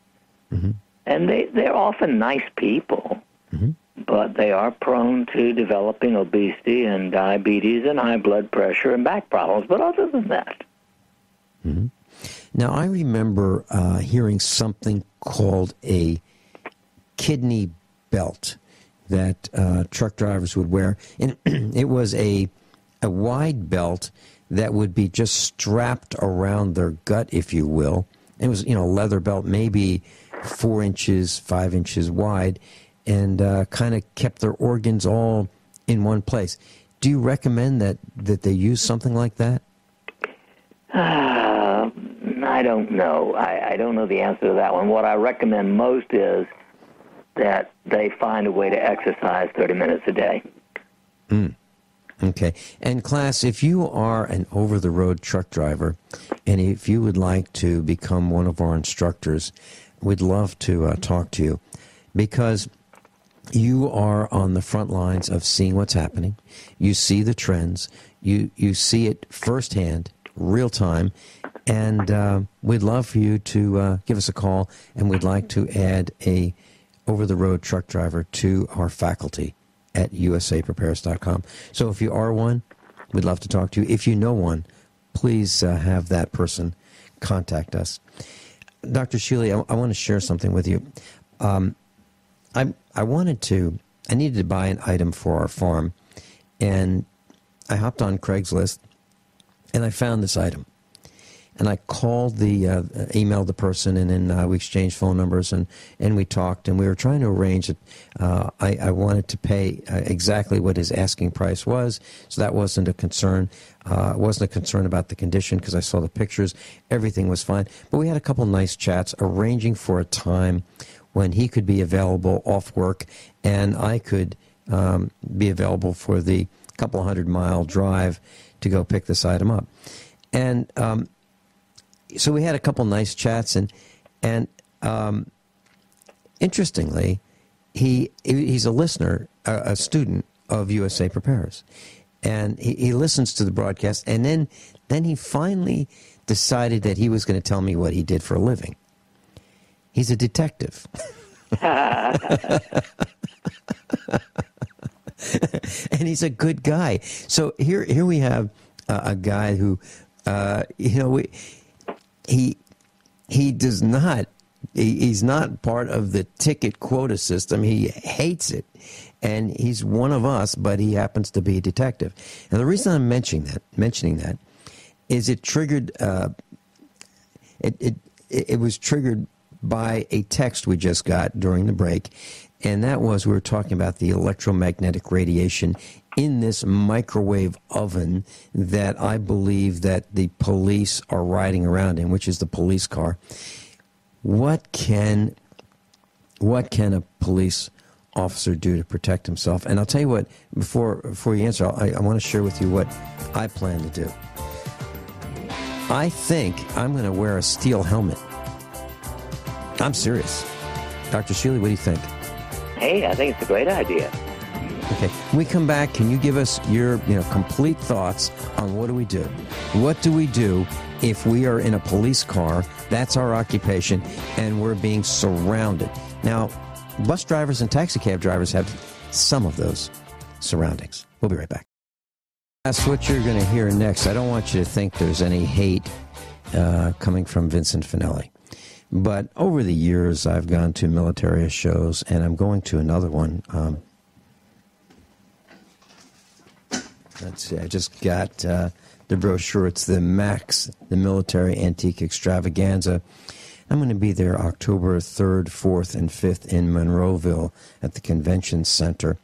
And they're often nice people, but they are prone to developing obesity and diabetes and high blood pressure and back problems. But other than that. Now, I remember hearing something called a kidney belt that truck drivers would wear. And it was a wide belt that would be just strapped around their gut, if you will. It was, a leather belt, maybe 4 inches, 5 inches wide, and kind of kept their organs all in one place. Do you recommend that they use something like that? I don't know. I don't know the answer to that one. What I recommend most is that they find a way to exercise 30 minutes a day. Okay. And class, if you are an over-the-road truck driver, and if you would like to become one of our instructors, we'd love to talk to you, because you are on the front lines of seeing what's happening. You see the trends. You see it firsthand, real time, and we'd love for you to give us a call, and we'd like to add a over-the-road truck driver to our faculty at usaprepares.com. So if you are one, we'd love to talk to you. If you know one, please have that person contact us. Dr. Shealy, I want to share something with you. I needed to buy an item for our farm, and I hopped on Craigslist, and I found this item. And I called emailed the person, and then we exchanged phone numbers, and we talked, and we were trying to arrange it. I wanted to pay exactly what his asking price was, so that wasn't a concern. It wasn't a concern about the condition, because I saw the pictures. Everything was fine. But we had a couple nice chats, arranging for a time when he could be available off work, and I could be available for the couple 100-mile drive to go pick this item up. And so we had a couple nice chats, and interestingly, he's a listener, a student of USA Prepares, and he listens to the broadcast, and then he finally decided that he was going to tell me what he did for a living. He's a detective. And he's a good guy. So here we have a guy who, he does not, he's not part of the ticket quota system. He hates it. And he's one of us, but he happens to be a detective. And the reason I'm mentioning that is it triggered, it was triggered by a text we just got during the break. And that was, we were talking about the electromagnetic radiation in this microwave oven that I believe that the police are riding around in, which is the police car. What can a police officer do to protect himself? And I'll tell you what, before you answer, I want to share with you what I plan to do. I think I'm going to wear a steel helmet. I'm serious. Dr. Shealy, what do you think? Hey, I think it's a great idea. Okay. When we come back, can you give us your complete thoughts on what do we do? What do we do if we are in a police car, that's our occupation, and we're being surrounded? Now, bus drivers and taxi cab drivers have some of those surroundings. We'll be right back. That's what you're going to hear next. I don't want you to think there's any hate coming from Vincent Finelli. But over the years, I've gone to military shows, and I'm going to another one Let's see, I just got the brochure. It's the MAX, the Military Antique Extravaganza. I'm going to be there October 3rd, 4th, and 5th in Monroeville at the Convention Center.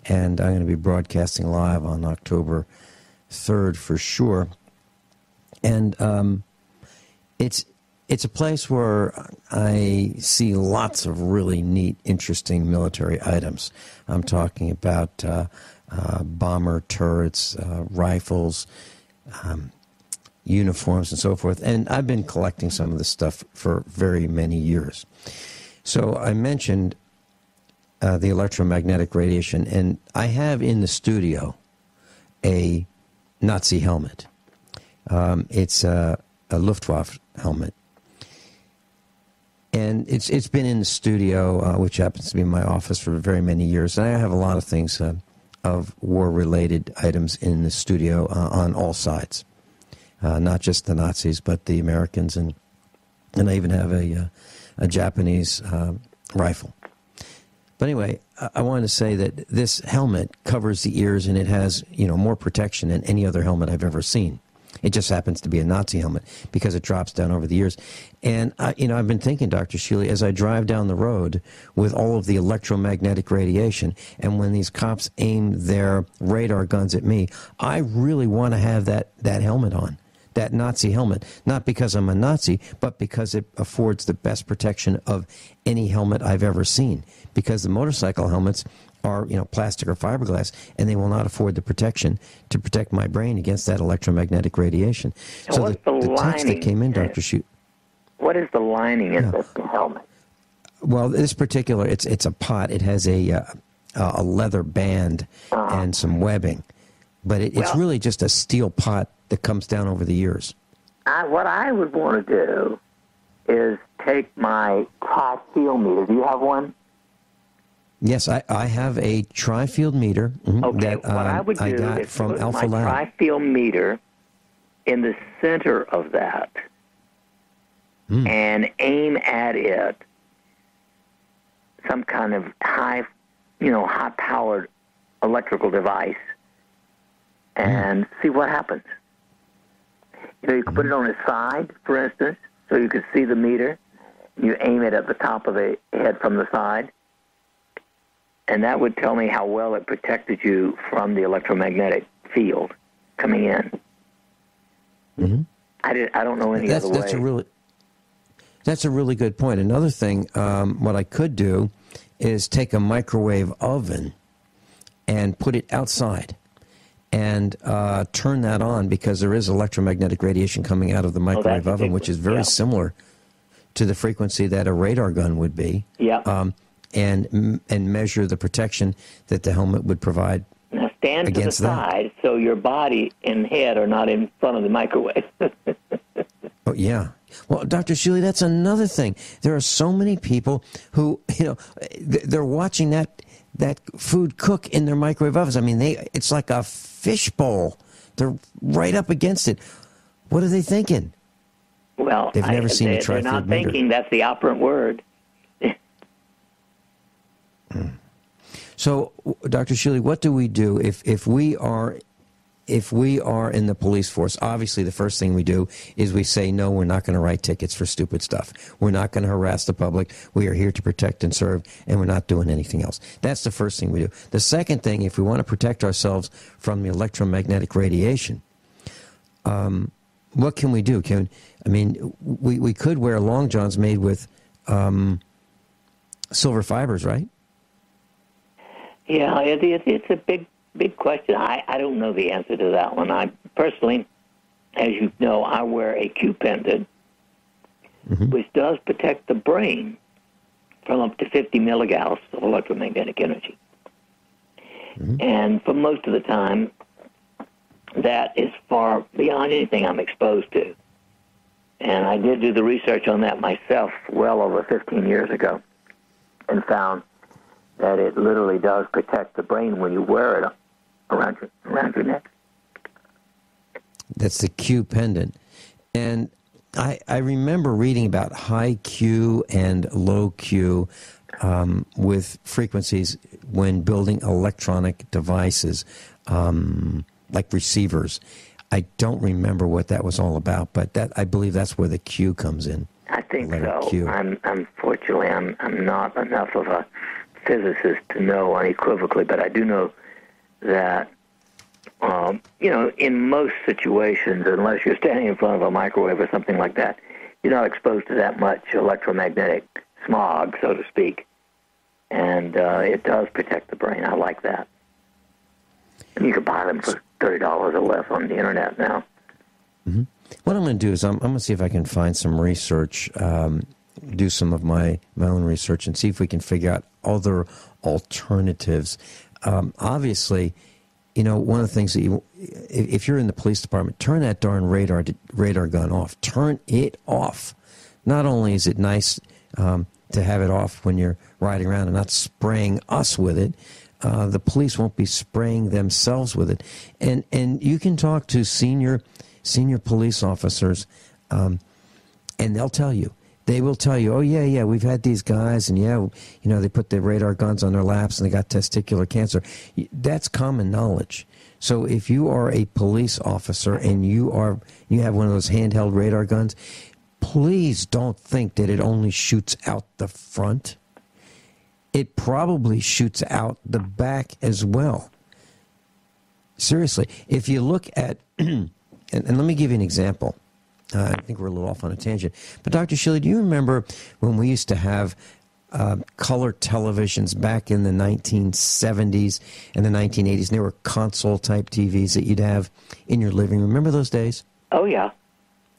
And I'm going to be broadcasting live on October 3rd for sure. And it's a place where I see lots of really neat, interesting military items. I'm talking about bomber turrets, rifles, uniforms, and so forth. And I've been collecting some of this stuff for very many years. So I mentioned the electromagnetic radiation, and I have in the studio a Nazi helmet. It's a Luftwaffe helmet. And it's been in the studio, which happens to be my office, for very many years. And I have a lot of things of war-related items in the studio on all sides. Not just the Nazis, but the Americans. And I even have a Japanese rifle. But anyway, I wanted to say that this helmet covers the ears, and it has, more protection than any other helmet I've ever seen. It just happens to be a Nazi helmet because it drops down over the ears. And, I've been thinking, Dr. Shealy, as I drive down the road with all of the electromagnetic radiation, and when these cops aim their radar guns at me, I really want to have that helmet on, that Nazi helmet. Not because I'm a Nazi, but because it affords the best protection of any helmet I've ever seen. Because the motorcycle helmets are, plastic or fiberglass, and they will not afford the protection to protect my brain against that electromagnetic radiation. And so the text that came in, Dr. Shealy. What is the lining in this helmet? Well, this particular, it's a pot. It has a leather band and some webbing, but it's really just a steel pot that comes down over the ears. What I would want to do is take my tri-field meter. Do you have one? Yes, I have a tri-field meter that what I would do got is from put Alpha my Lab. tri-field meter in the center of that and aim at it some kind of high-powered electrical device and see what happens. You can put it on its side, for instance, so you can see the meter. You aim it at the top of the head from the side, and that would tell me how well it protected you from the electromagnetic field coming in. Mm-hmm. I don't know any other way. That's a really good point. Another thing, what I could do is take a microwave oven and put it outside and turn that on, because there is electromagnetic radiation coming out of the microwave oven, which is very similar to the frequency that a radar gun would be. Yeah. And measure the protection that the helmet would provide. Now stand to the side so your body and head are not in front of the microwave. Oh, yeah. Well, Dr. Shealy, that's another thing. There are so many people who, they're watching that food cook in their microwave ovens. I mean, it's like a fishbowl. They're right up against it. What are they thinking? Well, they've never seen a tri-field They're not meter. thinking. That's the operant word. So, Dr. Shealy, what do we do if we are in the police force? Obviously, the first thing we do is we say, no, we're not going to write tickets for stupid stuff. We're not going to harass the public. We are here to protect and serve, and we're not doing anything else. That's the first thing we do. The second thing, if we want to protect ourselves from the electromagnetic radiation, what can we do? We could wear long johns made with silver fibers, right? Yeah, it's a big question. I don't know the answer to that one. I personally, as you know, I wear a Q pendant, which does protect the brain from up to 50 milligauss of electromagnetic energy. And for most of the time, that is far beyond anything I'm exposed to. And I did do the research on that myself well over 15 years ago and found that it literally does protect the brain when you wear it around your neck. That's the Q pendant. And I remember reading about high Q and low Q with frequencies when building electronic devices. like receivers. I don't remember what that was all about, but I believe that's where the Q comes in. I think letter so. Q. Unfortunately, I'm not enough of a physicist to know unequivocally, but I do know that, in most situations, unless you're standing in front of a microwave or something like that, you're not exposed to that much electromagnetic smog, so to speak. And it does protect the brain. I like that. And you can buy them for $30 or less on the internet now. Mm-hmm. What I'm going to do is I'm going to see if I can find some research, do some of my own research, and see if we can figure out other alternatives. Obviously, one of the things that if you're in the police department, turn that darn radar gun off. Turn it off. Not only is it nice to have it off when you're riding around and not spraying us with it, the police won't be spraying themselves with it. And you can talk to senior police officers, and they'll tell you. They will tell you, oh, yeah, we've had these guys, and they put the radar guns on their laps and they got testicular cancer. That's common knowledge. So if you are a police officer and you have one of those handheld radar guns, please don't think that it only shoots out the front. It probably shoots out the back as well. Seriously, if you look at, and let me give you an example. I think we're a little off on a tangent. But Dr. Shealy, do you remember when we used to have color televisions back in the 1970s and the 1980s? And there were console-type TVs that you'd have in your living room. Remember those days? Oh, yeah.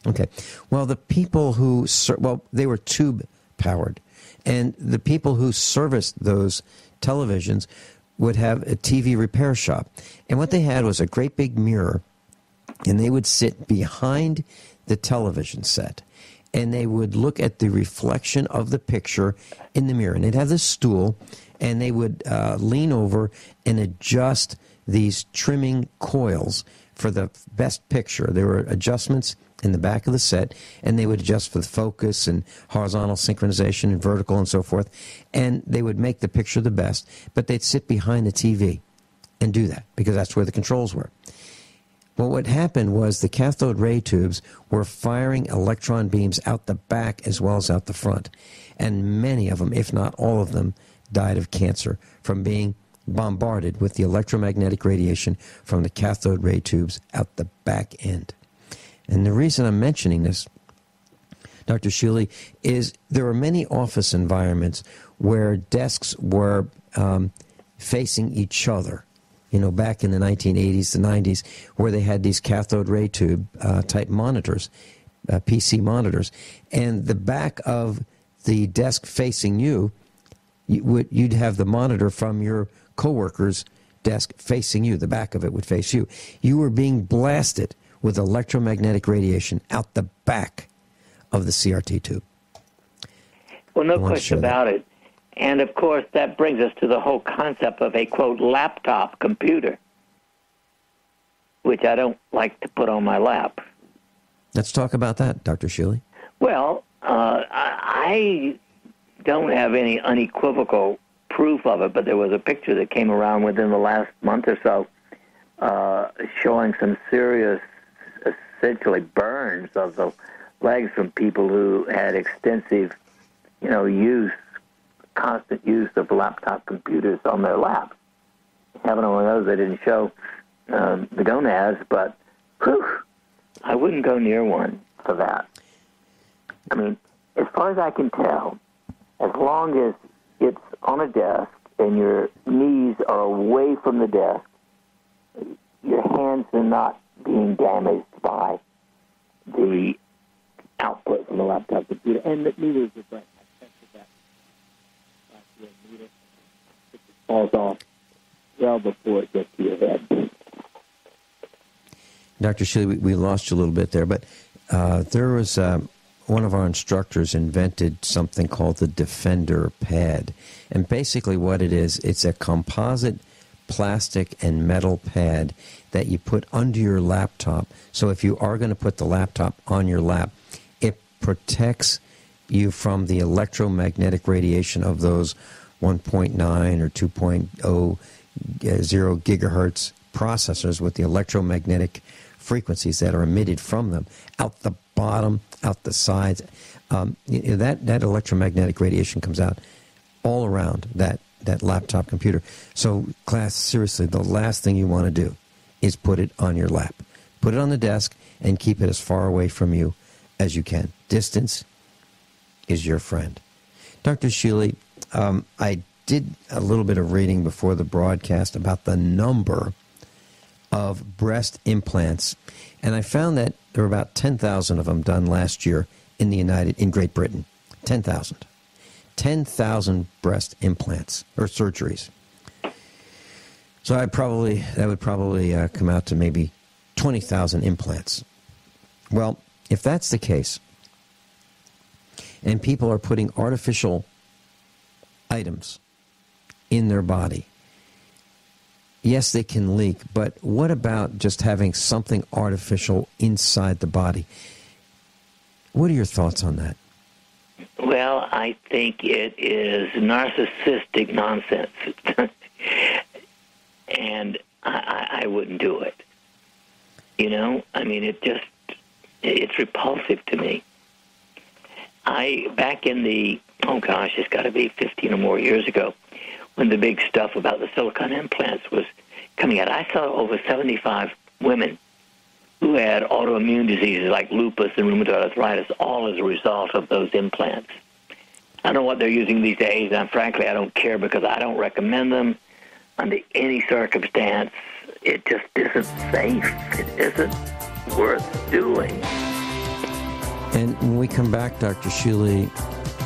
Okay. Well, the people who, they were tube-powered. And the people who serviced those televisions would have a TV repair shop. And what they had was a great big mirror, and they would sit behind the television set, and they would look at the reflection of the picture in the mirror. And they'd have this stool, and they would lean over and adjust these trimming coils for the best picture. There were adjustments in the back of the set, and they would adjust for the focus and horizontal synchronization and vertical and so forth, and they would make the picture the best, but they'd sit behind the TV and do that because that's where the controls were. Well, what happened was the cathode ray tubes were firing electron beams out the back as well as out the front. And many of them, if not all of them, died of cancer from being bombarded with the electromagnetic radiation from the cathode ray tubes out the back end. And the reason I'm mentioning this, Dr. Shealy, is there are many office environments where desks were facing each other. Back in the 1980s, the 90s, where they had these cathode ray tube type monitors, PC monitors, and the back of the desk facing you'd have the monitor from your coworker's desk facing you. The back of it would face you. You were being blasted with electromagnetic radiation out the back of the CRT tube. Well, no question about it. And, of course, that brings us to the whole concept of a, quote, laptop computer, which I don't like to put on my lap. Let's talk about that, Dr. Shealy. Well, I don't have any unequivocal proof of it, but there was a picture that came around within the last month or so showing some serious, essentially, burns of the legs from people who had extensive, constant use of laptop computers on their laps. Heaven only knows they didn't show the gonads, but I wouldn't go near one for that. I mean, as far as I can tell, as long as it's on a desk and your knees are away from the desk, your hands are not being damaged by the output from the laptop computer, and neither is your brain. It falls off well before it gets to your head. Dr. Shealy, we lost you a little bit there, but there was one of our instructors invented something called the Defender pad. And basically what it is, it's a composite plastic and metal pad that you put under your laptop. So if you are going to put the laptop on your lap, it protects you from the electromagnetic radiation of those 1.9 or 2.0 gigahertz processors with the electromagnetic frequencies that are emitted from them out the bottom, out the sides. That electromagnetic radiation comes out all around that laptop computer. So, class, seriously, the last thing you want to do is put it on your lap. Put it on the desk and keep it as far away from you as you can. Distance is your friend. Dr. Shealy, I did a little bit of reading before the broadcast about the number of breast implants, and I found that there were about 10,000 of them done last year in Great Britain. 10,000. 10,000 breast implants or surgeries. So that would probably come out to maybe 20,000 implants. Well, if that's the case, and people are putting artificial items in their body, yes, they can leak, but what about just having something artificial inside the body? What are your thoughts on that? Well, I think it is narcissistic nonsense. And I wouldn't do it. You know? I mean, it's repulsive to me. Back in it's got to be 15 or more years ago, when the big stuff about the silicone implants was coming out, I saw over 75 women who had autoimmune diseases like lupus and rheumatoid arthritis, all as a result of those implants. I don't know what they're using these days, and frankly, I don't care because I don't recommend them under any circumstance. It just isn't safe. It isn't worth doing. And when we come back, Dr. Shealy,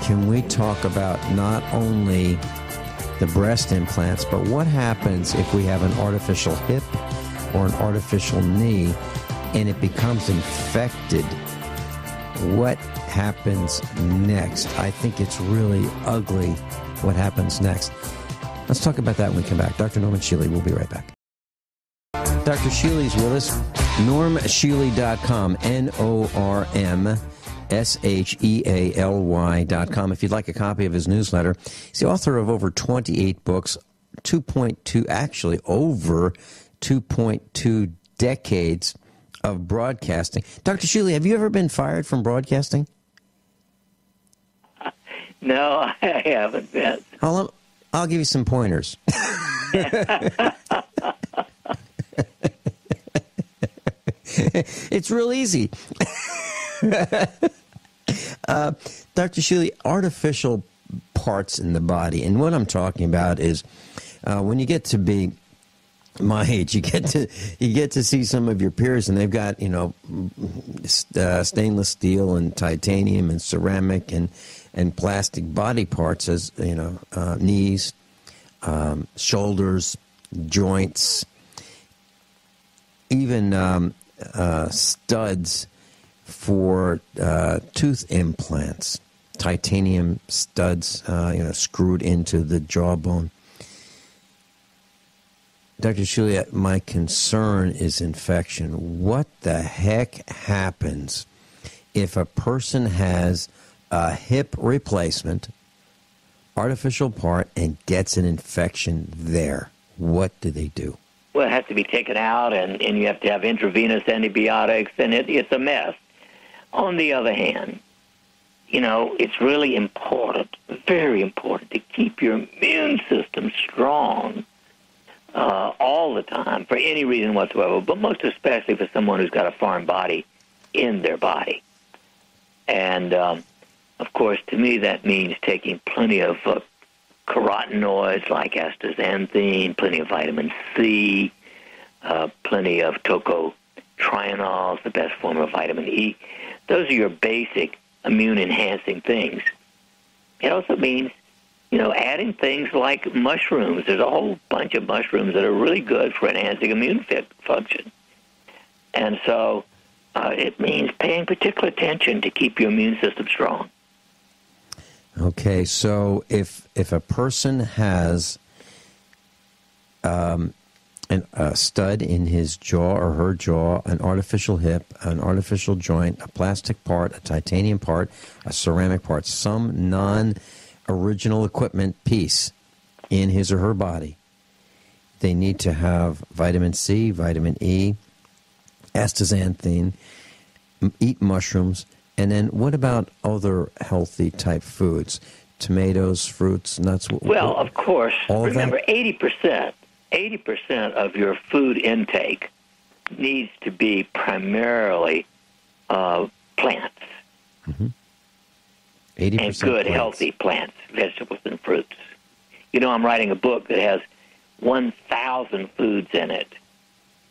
can we talk about not only the breast implants, but what happens if we have an artificial hip or an artificial knee and it becomes infected? What happens next? I think it's really ugly what happens next. Let's talk about that when we come back. Dr. Norman Shealy, we'll be right back. Dr. Shealy's with us. NormShealy.com, NormShealy.com. If you'd like a copy of his newsletter, he's the author of over 28 books, over 2.2 decades of broadcasting. Dr. Shealy, have you ever been fired from broadcasting? No, I haven't been. I'll give you some pointers. It's real easy. Dr. Shealy, artificial parts in the body, and what I'm talking about is when you get to be my age, you get to see some of your peers, and they've got stainless steel and titanium and ceramic and plastic body parts, as knees, shoulders, joints, even studs for tooth implants, titanium studs, screwed into the jawbone. Dr. Shealy, my concern is infection. What the heck happens if a person has a hip replacement, artificial part, and gets an infection there? What do they do? Well, it has to be taken out, and you have to have intravenous antibiotics, and it's a mess. On the other hand, it's really important, very important, to keep your immune system strong all the time for any reason whatsoever, but most especially for someone who's got a foreign body in their body. And, of course, to me that means taking plenty of carotenoids like astaxanthin, plenty of vitamin C, plenty of tocotrienols, the best form of vitamin E. Those are your basic immune-enhancing things. It also means, adding things like mushrooms. There's a whole bunch of mushrooms that are really good for enhancing immune function. And so it means paying particular attention to keep your immune system strong. Okay, so if a person has a stud in his jaw or her jaw, an artificial hip, an artificial joint, a plastic part, a titanium part, a ceramic part, some non-original equipment piece in his or her body, They need to have vitamin C, vitamin E, astaxanthin, eat mushrooms. And then what about other healthy type foods? Tomatoes, fruits, nuts? Well, of course, remember, that? 80% of your food intake needs to be primarily plants. Mm-hmm. 80% and good, plants. healthy plants, vegetables, and fruits. You know, I'm writing a book that has 1,000 foods in it,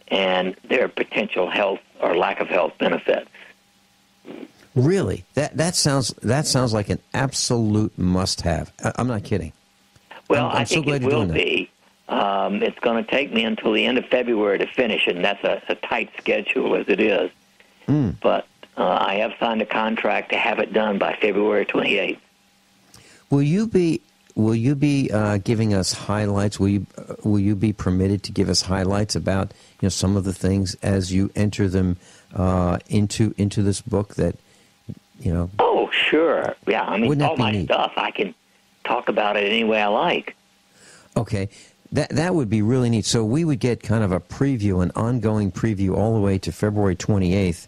and their potential health or lack of health benefits. Really? That sounds like an absolute must-have. I'm not kidding. Well, I'm I so think glad it you're will doing be. It's going to take me until the end of February to finish it, and that's a tight schedule as it is. But I have signed a contract to have it done by February 28th. Will you be giving us highlights? Will you be permitted to give us highlights about some of the things as you enter them into this book that Oh, sure. Yeah, I mean, all my neat? stuff, I can talk about it any way I like. Okay. That would be really neat. So we would get kind of a preview, an ongoing preview all the way to February 28th,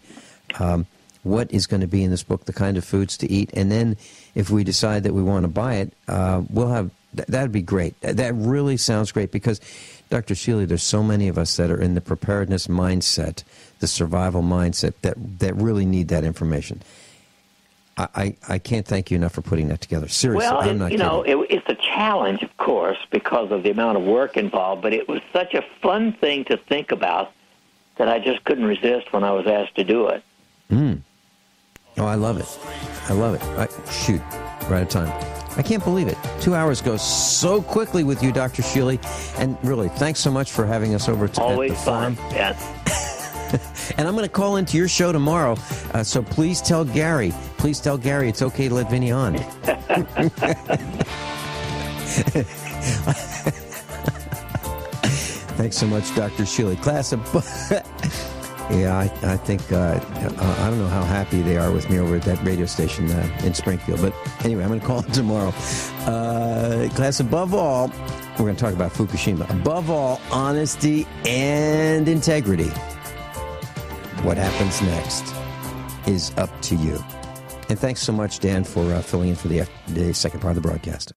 what is going to be in this book, the kind of foods to eat. And then if we decide that we want to buy it, we'll have that would be great. That really sounds great because, Dr. Shealy, there's so many of us that are in the preparedness mindset, the survival mindset, that really need that information. I can't thank you enough for putting that together. Seriously, well, I'm not kidding. It's a challenge, of course, because of the amount of work involved, but it was such a fun thing to think about that I just couldn't resist when I was asked to do it. Oh, I love it. I love it. Shoot, we're out of time. I can't believe it. 2 hours go so quickly with you, Dr. Shealy. And really, thanks so much for having us over to Always at the farm. fun, yes. And I'm going to call into your show tomorrow, so please tell Gary. Please tell Gary it's okay to let Vinny on. Thanks so much, Dr. Shealy. Class of... Yeah, I think, I don't know how happy they are with me over at that radio station in Springfield. But anyway, I'm going to call it tomorrow. Class, above all, we're going to talk about Fukushima. Above all, honesty and integrity. What happens next is up to you. And thanks so much, Dan, for filling in for the second part of the broadcast.